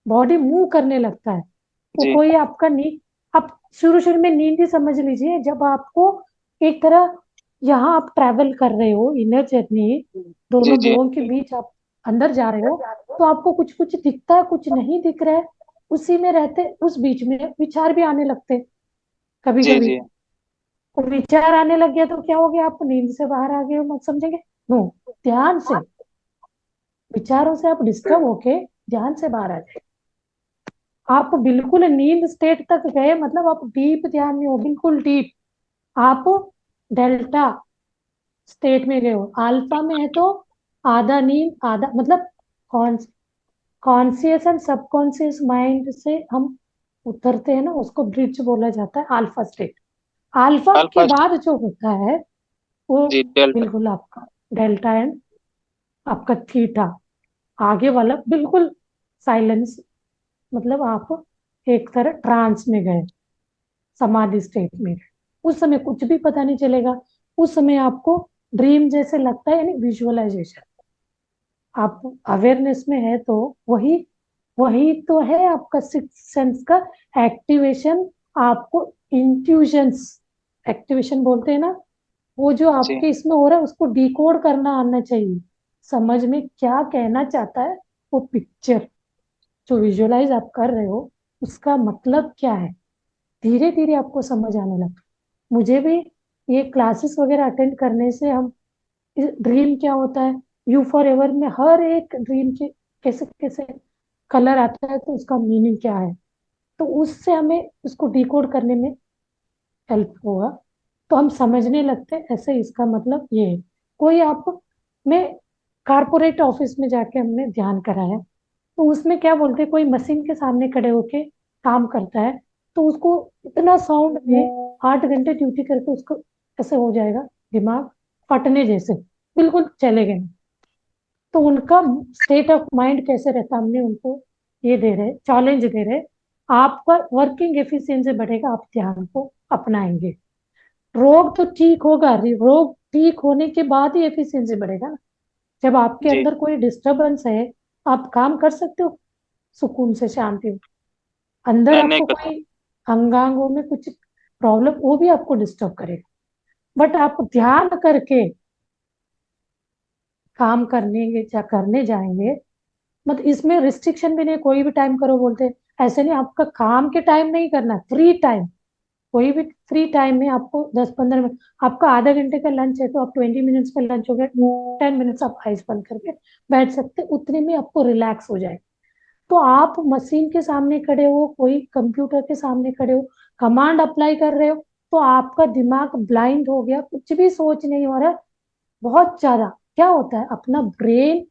बॉडी मूव करने लगता है। वो जी कोई आपका नींद, आप शुरू शुरू में नींद ही समझ लीजिए, जब आपको एक तरह, यहाँ आप ट्रैवल कर रहे हो, इनर जर्नी, जी दोनों जी बुओं के बीच आप अंदर जा रहे हो, तो आपको कुछ कुछ दिखता है, कुछ नहीं दिख रहा है, उसी में रहते, उस बीच में विचार भी आने लगते कभी जी कभी। जी वो विचार आने लग गया तो क्या हो गया, आप नींद से बाहर आ गए हो, मत समझेंगे। नो, ध्यान से, विचारों से आप डिस्टर्ब होके ध्यान से बाहर आ जाए। आप बिल्कुल नींद स्टेट तक गए, मतलब आप डीप ध्यान में हो, बिल्कुल डीप। आप डेल्टा स्टेट में गए हो, अल्फा में है तो आधा नींद आधा, मतलब कौन कॉन्सियस एंड सबकॉन्सियस माइंड से हम उतरते हैं ना, उसको ब्रिज बोला जाता है, अल्फा स्टेट। अल्फा के अल्फा बाद जो होता है वो जी डेल्टा। बिल्कुल आपका डेल्टा एंड आपका थीटा, आगे वाला बिल्कुल साइलेंस, मतलब आप एक तरह ट्रांस में गए, समाधि स्टेट में गए। उस समय कुछ भी पता नहीं चलेगा, उस समय आपको ड्रीम जैसे लगता है, यानी विजुअलाइजेशन। आप अवेयरनेस में है तो वही वही तो है आपका सिक्स सेंस का एक्टिवेशन। आपको इंट्यूशंस एक्टिवेशन बोलते हैं ना, वो जो जी आपके इसमें हो रहा है उसको डिकोड करना आना चाहिए, समझ में क्या कहना चाहता है वो पिक्चर जो विजुअलाइज आप कर रहे हो, उसका मतलब क्या है। धीरे धीरे आपको समझ आने लगता। मुझे भी ये क्लासेस वगैरह अटेंड करने से हम ड्रीम क्या होता है, यू फॉर एवर में हर एक ड्रीम के कैसे कैसे कलर आता है तो उसका मीनिंग क्या है, तो उससे हमें उसको डिकोड करने में हेल्प होगा। तो हम समझने लगते हैं ऐसे इसका मतलब ये है। कोई आप मैं कारपोरेट ऑफिस में जाके हमने ध्यान कराया, तो उसमें क्या बोलते हैं, कोई मशीन के सामने खड़े होके काम करता है तो उसको इतना साउंड में 8 घंटे ड्यूटी करके उसको ऐसे हो जाएगा, दिमाग फटने जैसे, बिल्कुल चले गए। तो उनका स्टेट ऑफ माइंड कैसे रहता, हमने उनको ये दे रहे चैलेंज दे रहे, आपका वर्किंग एफिशिएंसी बढ़ेगा, आप ध्यान को अपनाएंगे, रोग तो ठीक होगा, रोग ठीक होने के बाद ही एफिशिएंसी बढ़ेगा ना। जब आपके जी। अंदर कोई डिस्टरबेंस है, आप काम कर सकते हो सुकून से, शांति में। अंदर नहीं नहीं आपको कोई अंगांगों में कुछ प्रॉब्लम, वो भी आपको डिस्टर्ब करेगा। बट आप ध्यान करके काम करने जाएंगे, मतलब इसमें रिस्ट्रिक्शन भी नहीं, कोई भी टाइम करो बोलते हैं, ऐसे नहीं। आपका काम के टाइम नहीं करना, फ्री टाइम, कोई भी फ्री टाइम में आपको 10-15 मिनट, आपका आधा घंटे का लंच है तो आप 20 मिनट्स का लंच हो गया, 10 मिनट्स आप आइज बंद करके बैठ सकते, उतने में आपको रिलैक्स हो जाए। तो आप मशीन के सामने खड़े हो, कोई कंप्यूटर के सामने खड़े हो, कमांड अप्लाई कर रहे हो, तो आपका दिमाग ब्लाइंड हो गया, कुछ भी सोच नहीं हो रहा। बहुत ज्यादा क्या होता है, अपना ब्रेन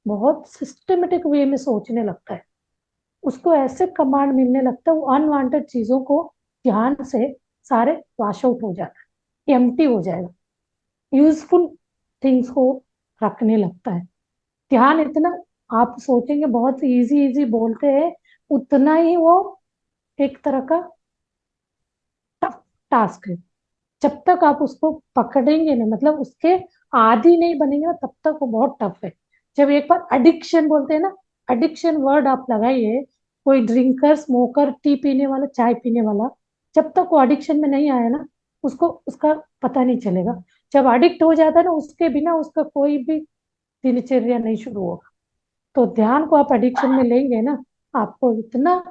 बहुत सिस्टमेटिक वे में सोचने लगता है, उसको ऐसे कमांड मिलने लगता है, वो अनवांटेड चीजों को ध्यान से सारे वॉश आउट हो जाता है, एम्प्टी हो जाएगा, यूजफुल थिंग्स को रखने लगता है। ध्यान इतना, आप सोचेंगे बहुत इजी इजी बोलते हैं, उतना ही वो एक तरह का टफ टास्क है। जब तक आप उसको पकड़ेंगे ना, मतलब उसके आदी नहीं बनेंगे ना, तब तक वो बहुत टफ है। जब एक बार एडिक्शन बोलते हैं ना, एडिक्शन वर्ड आप लगाइए, कोई ड्रिंकर, स्मोकर, टी पीने वाला, चाय पीने वाला, जब तक वो एडिक्शन में नहीं आया ना, उसको उसका पता नहीं चलेगा। जब एडिक्ट हो जाता है ना, उसके बिना उसका कोई भी दिनचर्या नहीं शुरू होगा। तो ध्यान को आप एडिक्शन में लेंगे ना, आपको इतना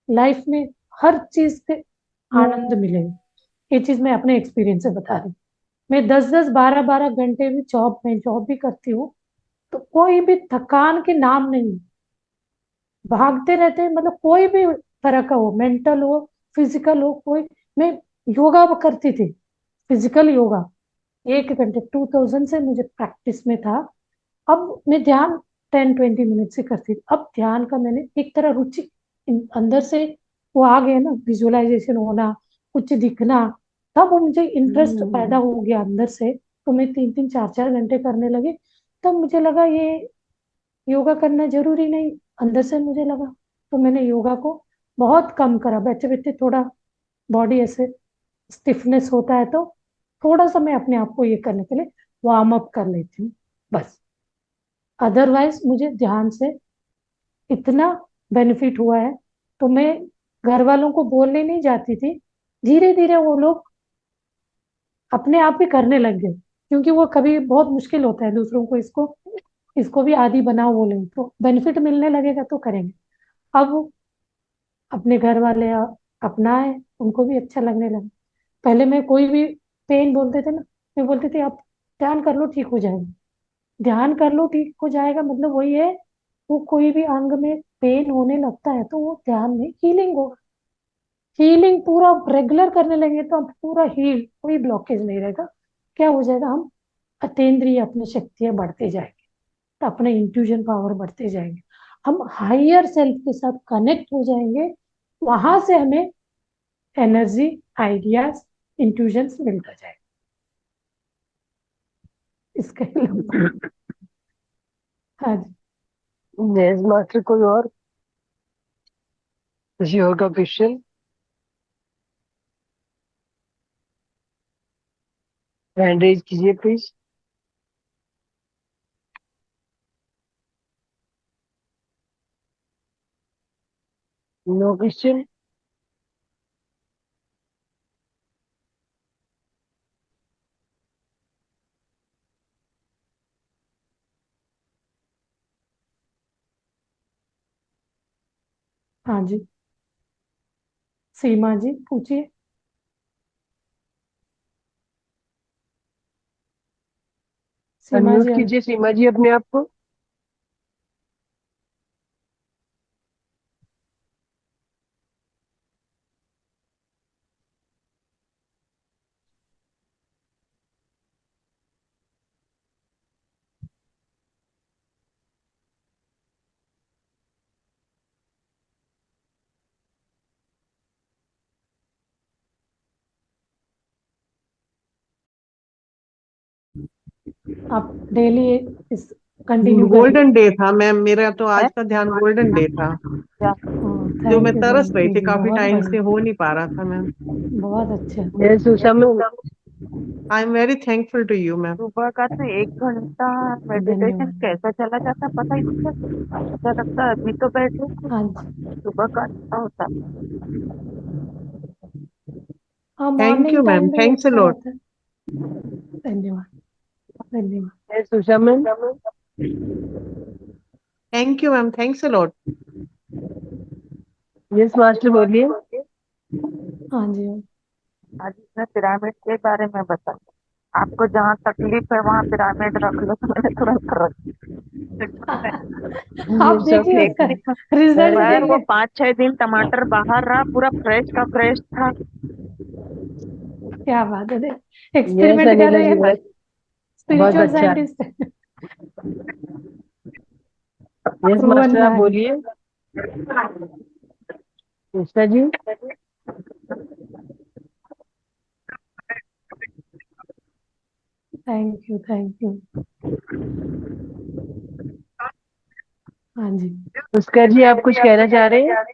लाइफ में हर चीज के आनंद मिलेगा। ये चीज मैं अपने एक्सपीरियंस से बता रही हूँ। मैं 10-10 12-12 घंटे भी जॉब भी करती हूँ, तो कोई भी थकान के नाम नहीं, भागते रहते हैं, मतलब कोई भी तरह का हो, मेंटल हो, फिजिकल हो, कोई। मैं योगा करती थी, फिजिकल योगा, 1 घंटे 2000 से मुझे प्रैक्टिस में था। अब मैं ध्यान 10-20 मिनट से करती थी, अब ध्यान का मैंने एक तरह रुचि अंदर से वो आ गया ना, विजुअलाइजेशन होना, कुछ दिखना, तब वो मुझे इंटरेस्ट पैदा हो गया अंदर से। तो मैं 3-3 4-4 घंटे करने लगे, तब मुझे लगा ये योगा करना जरूरी नहीं, अंदर से मुझे लगा। तो मैंने योगा को बहुत कम करा, बैठे बैठे थोड़ा बॉडी ऐसे स्टिफनेस होता है तो थोड़ा सा मैं अपने आप को ये करने के लिए वार्म अप कर लेती हूँ, बस। अदरवाइज मुझे ध्यान से इतना बेनिफिट हुआ है, तो मैं घर वालों को बोलने नहीं जाती थी, धीरे धीरे वो लोग अपने आप ही करने लग गए, क्योंकि वो कभी बहुत मुश्किल होता है दूसरों को इसको इसको भी आदी बनाओ बोले, तो बेनिफिट मिलने लगेगा तो करेंगे। अब अपने घर वाले अपनाए, उनको भी अच्छा लगने लगा। पहले मैं कोई भी पेन बोलते थे ना, मैं बोलती थी आप ध्यान कर लो ठीक हो जाएगा। ध्यान कर लो ठीक हो जाएगा मतलब वही है, वो कोई भी अंग में पेन होने लगता है तो वो ध्यान में हीलिंग होगा। हीलिंग पूरा रेगुलर करने लगे तो हम पूरा हील, कोई ब्लॉकेज नहीं रहेगा। क्या हो जाएगा, हम अतेंद्रिय अपनी शक्तियां बढ़ते जाएंगे, तो अपने इंट्यूजन पावर बढ़ते जाएंगे, हम हायर सेल्फ के साथ कनेक्ट हो जाएंगे। वहां से हमें एनर्जी, आइडियाज, इंट्यूजन्स मिलता जाएगा। इसके अलावा हाँ जी। यस मास्टर, कोई और किसी और का क्वेश्चन? हैंड रेज कीजिए प्लीज। No question. हाँ जी, सीमा जी पूछिए। सीमा अनम्यूट जी कीजिए सीमा जी अपने आप को। आप डेली इस कंटिन्यू करिए। गोल्डन डे था मैम, मेरा तो आज का ध्यान गोल्डन डे था, जो मैं तरस रही थी, जी, काफी बहुत टाइम से बढ़िया, हो नहीं पा रहा था मैम। बहुत अच्छा। Yes Usha ma'am. I am very thankful to you ma'am. सुबह का तो 1 घंटा मेडिटेशन धन्यवाद। कैसा चला जाता पता ही नहीं चलता। ऐसा लगता है अभी तो बैठे थे, हाँ जी, सुबह का अच्छा होता। हाँ thank you morning ma'am, time भी थैंक्स अ अच्छा लॉट। रहता है। धन्यवाद, धन्यवाद। Yes Usha ma'am. Thank you ma'am, thanks a lot. Yes master बोलिए। हाँ जी, आज इसने पिरामिड के बारे में बताया। आपको जहाँ तकलीफ है वहाँ पिरामिड रख लो, तो मैंने तुरंत रख आप यस देखिए ओके। उसका रिजल्ट खैर वो देखिए। 5-6 दिन टमाटर बाहर रहा, पूरा फ्रेश का फ्रेश था। क्या बात है, यस एक्सपेरिमेंट कर अनिका रहे जी, हैं, बहुत बहुत स्पिरिचुअल अच्छा। साइंटिस्ट। यस प्रूवन मास्टर आप लैंड। बोलिए। Usha ji. Thank you, thank you. हाँ जी, पुष्कर जी आप कुछ कहना चाह रहे हैं?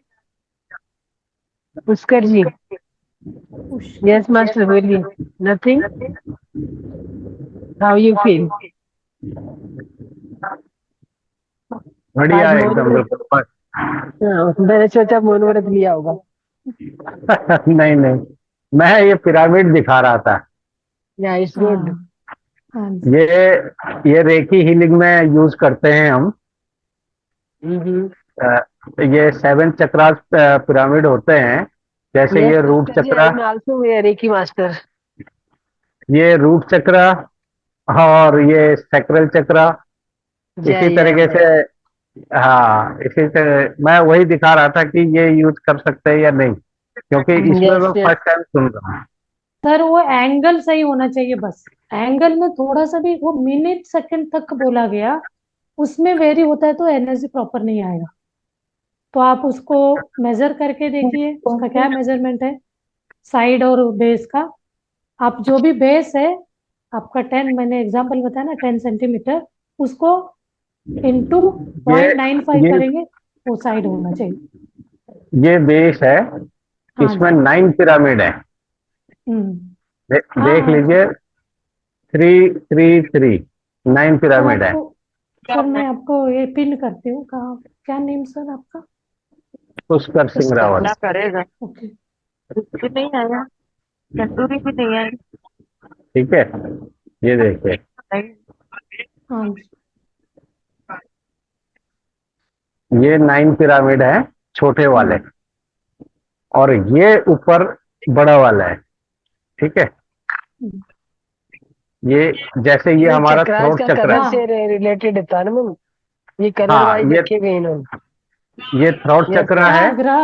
पुष्कर जी। पुष्कर यस मास्टर बोलिए। नथिंग। How you feel? बढ़िया आज मौन एकदम व्रत। बिल्कुल मस्त। हाँ, मैंने सोचा मौन व्रत लिया होगा। नहीं नहीं, मैं ये पिरामिड दिखा रहा था। या इट्स गुड। हाँ, हाँ जी, ये रेकी हीलिंग में यूज करते हैं हम। ये 7 चक्रास पिरामिड होते हैं, जैसे यस ये root Pushkar ji, I chakra, am also reiki master. ये रूट चक्रा और ये सैक्रल चक्रा। इसी जय तरीके जय। से, हाँ इसी तरह मैं वही दिखा रहा था कि ये यूज कर सकते हैं या नहीं, क्योंकि इसमें यस मैं यस। फर्स्ट टाइम सुन रहा हूँ। सर वो एंगल सही होना चाहिए बस। एंगल में थोड़ा सा भी वो मिनट सेकंड तक बोला गया, उसमें वेरी होता है तो एनर्जी प्रॉपर नहीं आएगा। तो आप उसको मेजर करके देखिए, उसका क्या मेजरमेंट है साइड और बेस का। आप जो भी बेस है आपका 10, मैंने एग्जांपल बताया ना 10 सेंटीमीटर, उसको इंटू ये 0.95 ये करेंगे, वो साइड होना चाहिए। ये बेस है, हाँ इसमें जी। 9 पिरामिड है। हम्म। हाँ देख हाँ लीजिए, 3 3 3 9 सर पिरामिड है। आपको, सर मैं आपको ये पिन करती हूँ। कहाँ, क्या नेम सर आपका? पुष्कर सिंह पुष्कर रावत। क्या पुष्कर। करेगा, ओके। कुछ भी नहीं आया, तंदूरी भी नहीं आई। ठीक है, ये देखिए, नहीं, हाँ जी। ये 9 पिरामिड है, छोटे वाले, हम्म। और ये ऊपर बड़ा वाला है। ठीक है, हम्म। ये जैसे ये ये हमारा चक्रास थ्रोट का चक्र कलर है। हाँ, से रिलेटेड था ना मैम? ये कलर हाँ, वाइज रखे गए इन्होंने। ये थ्रोट यस चक्र है, हाँ ग्रह।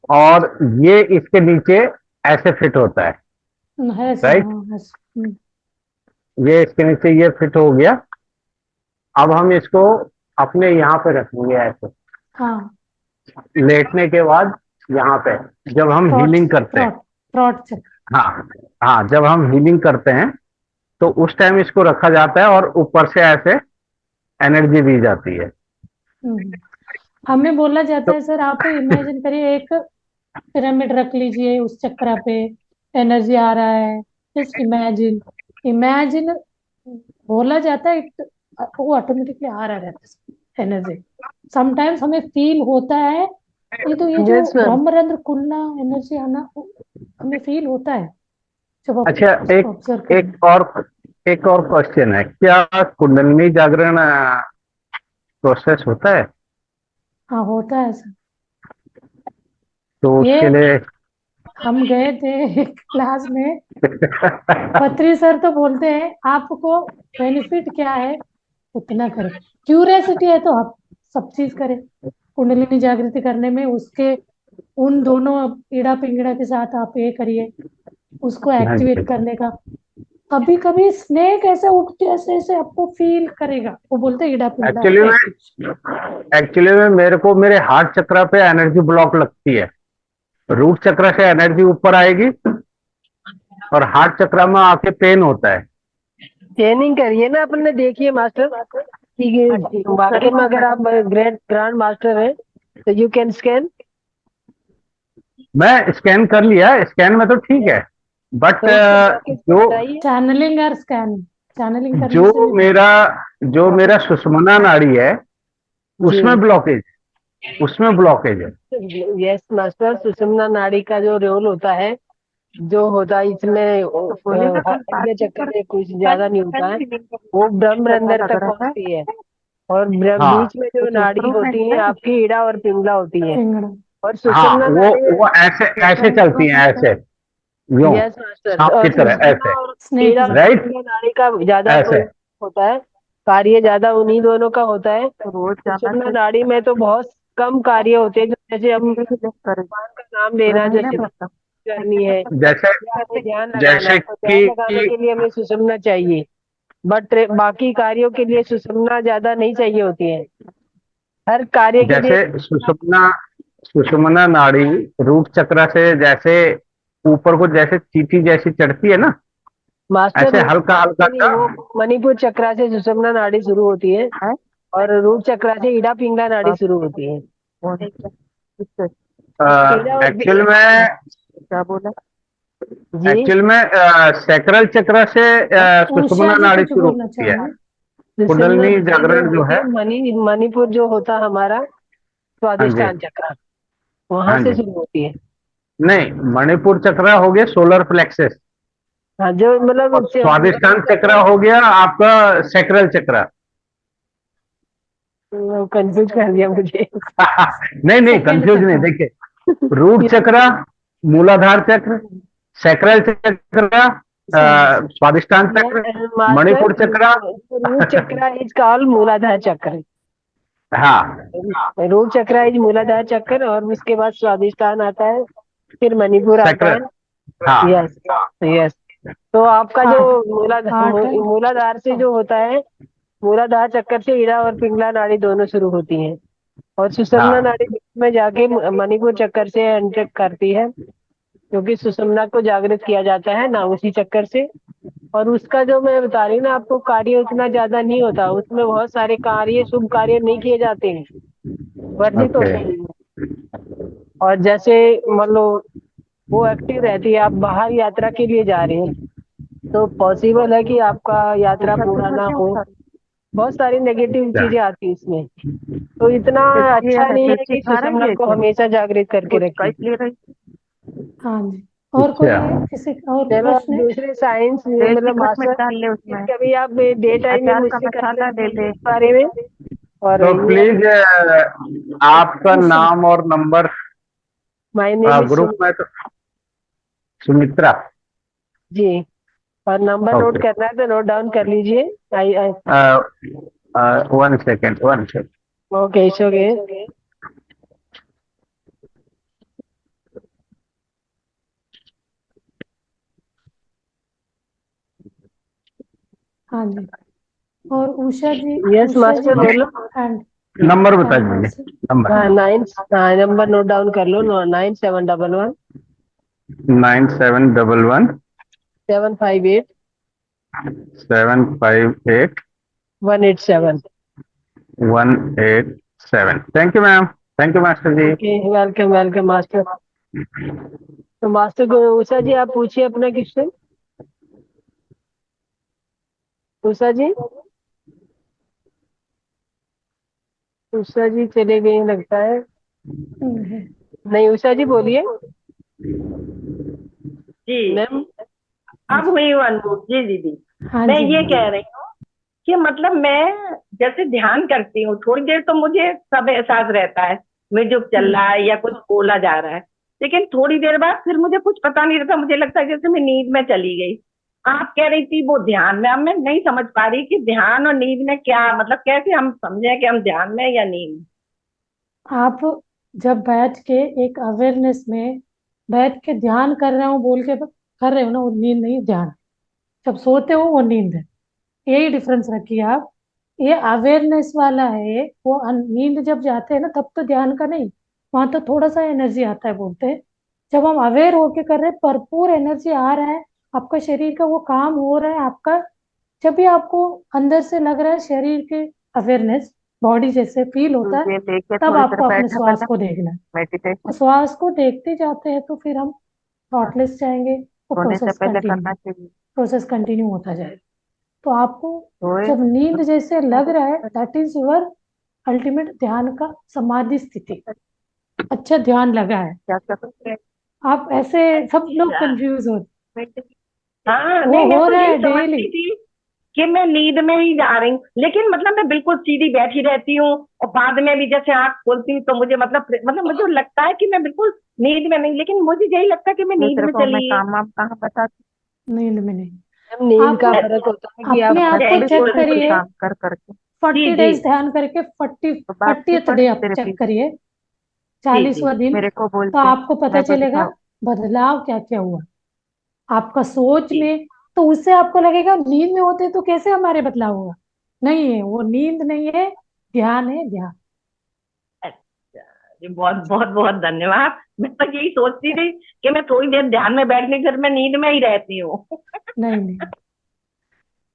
और ये इसके नीचे ऐसे फिट होता है। है सर, राइट, हाँ है सर। ये इसके नीचे ये फिट हो गया। अब हम इसको अपने यहाँ पे रखेंगे ऐसे, हाँ, लेटने के बाद यहाँ पे, जब हम थ्रॉट, हीलिंग करते हैं। थ्रॉट चक्र। हाँ हाँ, जब हम हीलिंग करते हैं तो उस टाइम इसको रखा जाता है और ऊपर से ऐसे एनर्जी दी जाती है। हमें बोला जाता है सर, आप इमेजिन करिए एक पिरामिड रख लीजिए, उस चक्रा पे एनर्जी आ रहा है, जस्ट इमेजिन। इमेजिन बोला जाता है, वो ऑटोमेटिकली आ रहा रहता है एनर्जी। समटाइम्स हमें फील होता है, ये जो यस मैम। ब्रह्मरंध्र खुलना, एनर्जी आना, हमें फील होता है जब आप अच्छा, उसको ऑब्जर्व करेंगे। एक और क्वेश्चन है, क्या कुंडलिनी जागरण प्रोसेस होता है? हाँ होता है सर। तो ये उसके लिए हम गए थे क्लास में, पत्री सर तो बोलते हैं आपको बेनिफिट क्या है उतना करें, क्यूरियोसिटी है तो आप सब चीज करें। कुंडलिनी जागृति करने में उसके उन दोनों ईड़ा पिंगड़ा के साथ आप ये करिए, उसको हाँ जी। एक्टिवेट करने का। कभी कभी स्नेक ऐसे उठ के ऐसे ऐसे आपको फील करेगा, वो बोलते हैं ईड़ा पिंगड़ा एक्चुअली है में कुछ। एक्चुअली में मेरे को मेरे हार्ट चक्रा पे एनर्जी ब्लॉक लगती है। रूट चक्र से एनर्जी ऊपर आएगी और हार्ट चक्रा में आके पेन होता है। ट्रेनिंग करिए ना, अपन ने देखिए मास्टर, कि वाकई में अगर आप ग्रैंड मास्टर हैं तो यू कैन स्कैन। मैं स्कैन कर लिया, स्कैन में तो ठीक है, बट तो उसको जाके जो बताइए। चैनलिंग और स्कैनिंग, चैनलिंग करने से जो भी मेरा जो मेरा सुषुम्ना नाड़ी है उसमें ब्लॉकेज है। यस मास्टर, सुषुम्ना नाड़ी का जो रोल होता है, जो होता है इसमें बोलेगा कल हृदय पार्टी चक्कर पर में कुछ ज्यादा नहीं होता है, वो ब्रह्म अच्छा रंध्र लग तक रहा है। पहुंचती है। और हाँ बीच में जो कुछ नाड़ी इम्प्रूवमेंट होती है है? आपकी ईड़ा और पिंगला होती है। पिंगड़ा। और हाँ, सुषुम्ना नाड़ी, वो ऐसे ऐसे चलती हैं, ऐसे यूं यस मास्टर, सांप की और तरह सुषुम्ना ऐसे, और स्नेक ईड़ा और राइट, पिंगला नाड़ी का ज्यादा ऐसे। होता है, कार्य ज्यादा उन्हीं दोनों का होता है। रोज जाना सुषुम्ना चाहिए। नाड़ी में तो बहुत कम कार्य होते हैं, जैसे हम भगवान का नाम लेना, जैसे करनी है जैसे या हमें ध्यान लगाना जैसे है, तो ध्यान लगाने कि के लिए हमें सुषुम्ना चाहिए। बट बाकी कार्यों के लिए सुषुम्ना ज्यादा नहीं चाहिए होती है, हर कार्य के लिए। जैसे सुषुम्ना नाड़ी रूट चक्र से जैसे ऊपर को जैसे चींटी जैसी चढ़ती है ना, मास्टर ऐसे हल्का हल्का नहीं, सा। वो मणिपुर चक्र से सुषुम्ना नाड़ी शुरू होती है, और रूट चक्र से ईड़ा पिंगला नाड़ी शुरू होती है। ईड़ा और एक्चुअल में क्या बोला? जी एक्चुअल में सेक्रल चक्र से उषा सुषुम्ना जी नाड़ी कुछ शुरू बोलना होती है। चाहेंगे। सुषुम्ना कुंडलिनी नाड़ी जो जागरण जो होती है, है, मणिपुर जो होता है हमारा हाँ जी, स्वादिष्टान चक्र, वहां हाँ से जी, शुरू होती है। नहीं, मणिपुर चक्र हो गया सोलर प्लेक्सस, हाँ, जो मतलब और स्वादिष्टान चक्र हो गया आपका सेक्रल चक्र। कंफ्यूज कर दिया मुझे। नहीं नहीं, सेकंड कंफ्यूज नहीं, चक्र। देखिए, रूट चक्र, मूलाधार चक्र, सैक्रल चक्र, स्वादिष्टान चक्र, मास्टर, मणिपुर चक्र। रूट चक्र इज कॉल्ड मूलाधार चक्र। हाँ रूट चक्र इज मूलाधार चक्र, और उसके बाद स्वादिष्टान आता है, फिर मणिपुर आता सैक्रल, है। हाँ यस यस। तो आपका जो हार्ट, हार्ट है। मूलाधार से जो होता है, मूलाधार चक्कर से ईड़ा और पिंगला नाड़ी दोनों शुरू होती हैं, और सुषुम्ना हाँ, नाड़ी बीच में जाके मणिपुर चक्कर से एंटर करती है, क्योंकि सुषुम्ना को जागृत किया जाता है ना उसी चक्कर से। और उसका जो मैं बता रही हूँ ना आपको, कार्य उतना ज्यादा नहीं होता, उसमें बहुत सारे कार्य, शुभ कार्य नहीं किए जाते हैं, वर्जित ओके, होते हैं। और जैसे मान लो वो एक्टिव रहती है, आप बाहर यात्रा के लिए जा रहे हैं, तो पॉसिबल है कि आपका यात्रा पूरा ना हो, बहुत सारी नेगेटिव चीजें आती है इसमें। तो इतना अच्छा नहीं है कि सुषुम्ना को हमेशा जागृत करके रखें। हाँ जी। और कोई अच्छा, किसी और चलो आप प्रश्न है? दूसरे साइंस मतलब मास्टर, कभी आप डे टाइम में मुझसे कर इस बारे में। और तो ये प्लीज आपका नाम और number my name is group में तो सुमित्रा, जी, और नंबर नोट ओके, करना है तो नोट डाउन कर लीजिए। I 1 second, 1 second. Okay, it's okay. हाँ जी। और उषा जी, यस उषा जी मास्टर, का बोलो। हैंड नंबर बता हैंड दीजिए, राइज है। नंबर। हाँ, नंबर नोट डाउन कर लो। 9711 9711 758 758 187। 7। Thank you ma'am, thank you master ji. Okay, welcome welcome master. तो मास्टर को उषा जी आप पूछिए अपना क्वेश्चन। उषा जी, उषा जी चले गए लगता है। नहीं, उषा जी बोलिए जी मैम। अब हुई अनम्यूट। जी दीदी, हाँ मैं जी ये कह रही हूँ कि मतलब मैं जैसे ध्यान करती हूँ थोड़ी देर तो मुझे सब एहसास रहता है, म्यूजिक चल रहा है या कुछ बोला जा रहा है, लेकिन थोड़ी देर बाद फिर मुझे कुछ पता नहीं रहता, मुझे लगता है जैसे मैं नींद में चली गई। आप कह रही थी वो ध्यान में, अब मैं नहीं समझ पा रही कि ध्यान और नींद में क्या मतलब, कैसे हम समझें कि हम ध्यान में या नींद में। आप जब बैठ के एक अवेयरनेस में बैठ के ध्यान कर रहे हो बोल के कर रहे हो ना, वो नींद नहीं, ध्यान। जब सोते हो वो नींद है, यही डिफरेंस रखिए आप। ये अवेयरनेस वाला है, वो नींद जब जाते हैं ना तब तो ध्यान का नहीं, वहां तो थोड़ा सा एनर्जी आता है बोलते हैं। जब हम अवेयर होके कर रहे हैं, भरपूर एनर्जी आ रहा है, आपका शरीर का वो काम हो रहा है आपका। जब भी आपको अंदर से लग रहा है शरीर के अवेयरनेस, बॉडी जैसे फील होता है, ये लेके तब थोड़ी देर आपको अपने बैठना श्वास पड़ता को देखना है। मेडिटेशन। श्वास को देखते जाते हैं तो फिर हम थॉटलेस जाएंगे, तो सोने से पहले करना चाहिए। प्रोसेस कंटिन्यू होता जाएगा। तो आपको सोए जब नींद जैसे लग रहा है, दैट इज योर अल्टीमेट ध्यान का समाधि स्थिति। अच्छा ध्यान लगा है। क्या कर आप ऐसे सब लोग अच्छा, कंफ्यूज हो, हाँ वो नहीं, मैं हो तो रहा यही है डेली। समझती थी कि मैं नींद में ही जा रही हूँ, लेकिन मतलब मैं बिल्कुल सीधी बैठी रहती हूँ और बाद में भी जैसे आंख खोलती हूँ तो मुझे मतलब मुझे लगता है कि मैं बिल्कुल नींद में नहीं, लेकिन मुझे यही लगता है कि मैं नींद दूसरे में को मैं चली काम वाम कहाँ बताती। नींद में नहीं। मैम नींद आप का फर्क होता है कि अपने आप आप को बैठी चेक कोई भी बिल्कुल। करिए, काम कर करके 40 जी जी डेज ध्यान करके 40 तो बात की 40th पर डे आप तेरे चेक पीछे करिए, जी जी 40वां दिन। मेरे को तो बोलते आपको पता मैं बोली चलेगा हाँ। बदलाव क्या क्या हुआ आपका सोच जी। में। तो उससे आपको लगेगा नींद में होते तो कैसे हमारे बदलाव होगा। नहीं है, वो नींद नहीं है, ध्यान है, ध्यान। अच्छा जी, बहुत बहुत बहुत धन्यवाद। मैं तो यही सोचती थी कि मैं थोड़ी देर ध्यान में बैठने फिर मैं नींद में ही रहती हूँ। नहीं नहीं,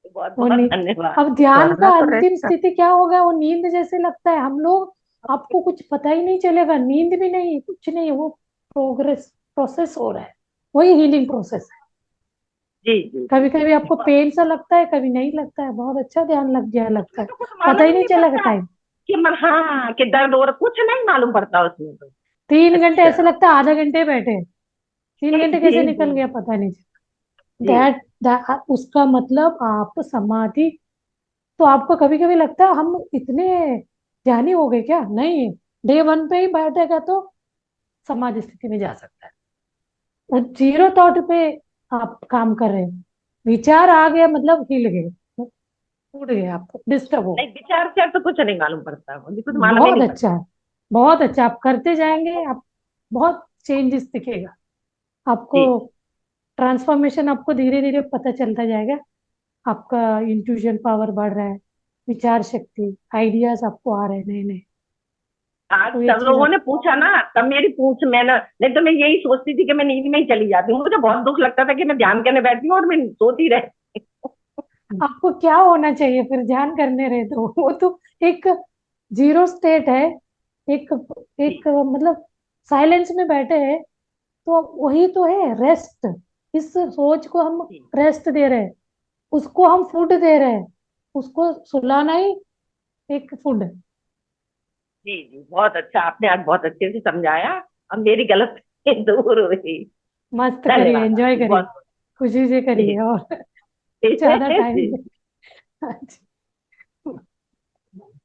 बहुत वो बहुत नहीं। धन्यवाद। अब ध्यान का करना तो अंतिम रेस्ट कर। स्थिति क्या होगा, वो नींद जैसे लगता है हम लोग, आपको कुछ पता ही नहीं चलेगा, नींद भी नहीं, कुछ नहीं, वो प्रोसेस हो रहा है, वही हीलिंग प्रोसेस है। जी जी कभी जी कभी आपको जी। पेन सा लगता है, कभी नहीं लगता है, बहुत अच्छा ध्यान लग गया लगता उसमें है, तो कुछ पता मालूम ही ही नहीं नहीं चलेगा पड़ता टाइम। कि हाँ कि दर्द हो रहा, कुछ नहीं मालूम पड़ता उसमें तो। 3 घंटे ऐसे अच्छा। लगता है आधा घंटे बैठे हैं। तीन जी घंटे कैसे जी निकल जी गया पता नहीं जी। चला। उसका मतलब आप समाधि। तो आपको कभी कभी लगता है हम इतने ध्यानी हो गए क्या, नहीं। डे 1 पे ही बैठेगा तो समाधि स्थिति में जा सकता है। वो जीरो थॉट पे आप काम कर रहे हो, विचार आ गया मतलब हिल गए, उड़ गए, आपको डिस्टर्ब हो नहीं, गए। विचार से तो कुछ नहीं मालूम पड़ता, मुझे कुछ मालूम ही बहुत नहीं अच्छा पड़ता। है, बहुत अच्छा। आप करते जाएंगे, आप बहुत चेंजेस दिखेगा आपको, जी ट्रांसफॉर्मेशन आपको धीरे धीरे पता चलता जाएगा। आपका इंट्यूशन पावर बढ़ रहा है, विचार शक्ति, आइडियाज आपको आ रहे हैं नए नए। आज तो ये सब चीज लोगों आप, ने पूछा ना, तब मेरी पूछ मैं ना, नहीं तो मैं यही सोचती थी कि मैं नींद में ही चली जाती हूँ, मुझे बहुत दुख लगता था कि मैं ध्यान करने बैठती हूँ और मैं सोती रहती हूँ। आपको क्या होना चाहिए फिर, ध्यान करने रहे तो वो तो एक जीरो स्टेट है, एक जी एक मतलब साइलेंस में बैठे हैं, तो वही तो है रेस्ट। इस सोच को हम जी रेस्ट दे रहे हैं, उसको हम फूड दे रहे हैं, उसको सुलाना ही एक फूड है। जी जी, बहुत अच्छा, आपने आज बहुत अच्छे से समझाया। अब मेरी गलती दूर हुई। मस्त करिए, धन्यवाद एंजॉय आपकी करिए, बहुत। खुशी से जी करिए और ज्यादा टाइम जी। दे।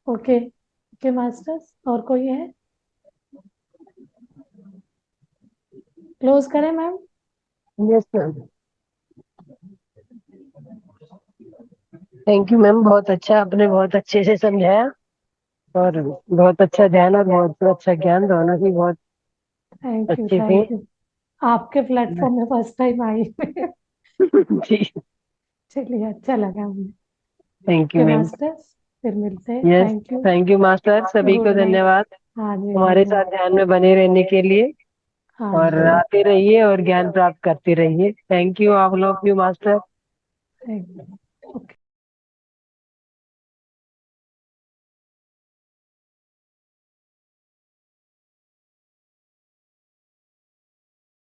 ओके ओके मास्टर्स, और कोई है? क्लोज करें ma'am? Yes ma'am. Thank you ma'am, बहुत अच्छा, आपने बहुत अच्छे से समझाया और बहुत अच्छा ध्यान और बहुत अच्छा ज्ञान, दोनों की बहुत थैंक यू अच्छी थी। Thank you. आपके प्लेटफॉर्म में फर्स्ट टाइम आई। जी, चलिए, अच्छा लगा मुझे। Thank you okay ma'am. Masters, फिर मिलते हैं, yes, thank you. Thank you master, सभी को गुड नाइट। धन्यवाद हाँ जी हाँ हमारे जी साथ ध्यान में बने रहने के लिए। हाँ और जी, आते रहिए और ज्ञान प्राप्त करते रहिए। Thank you all of you master. Thank you. Okay.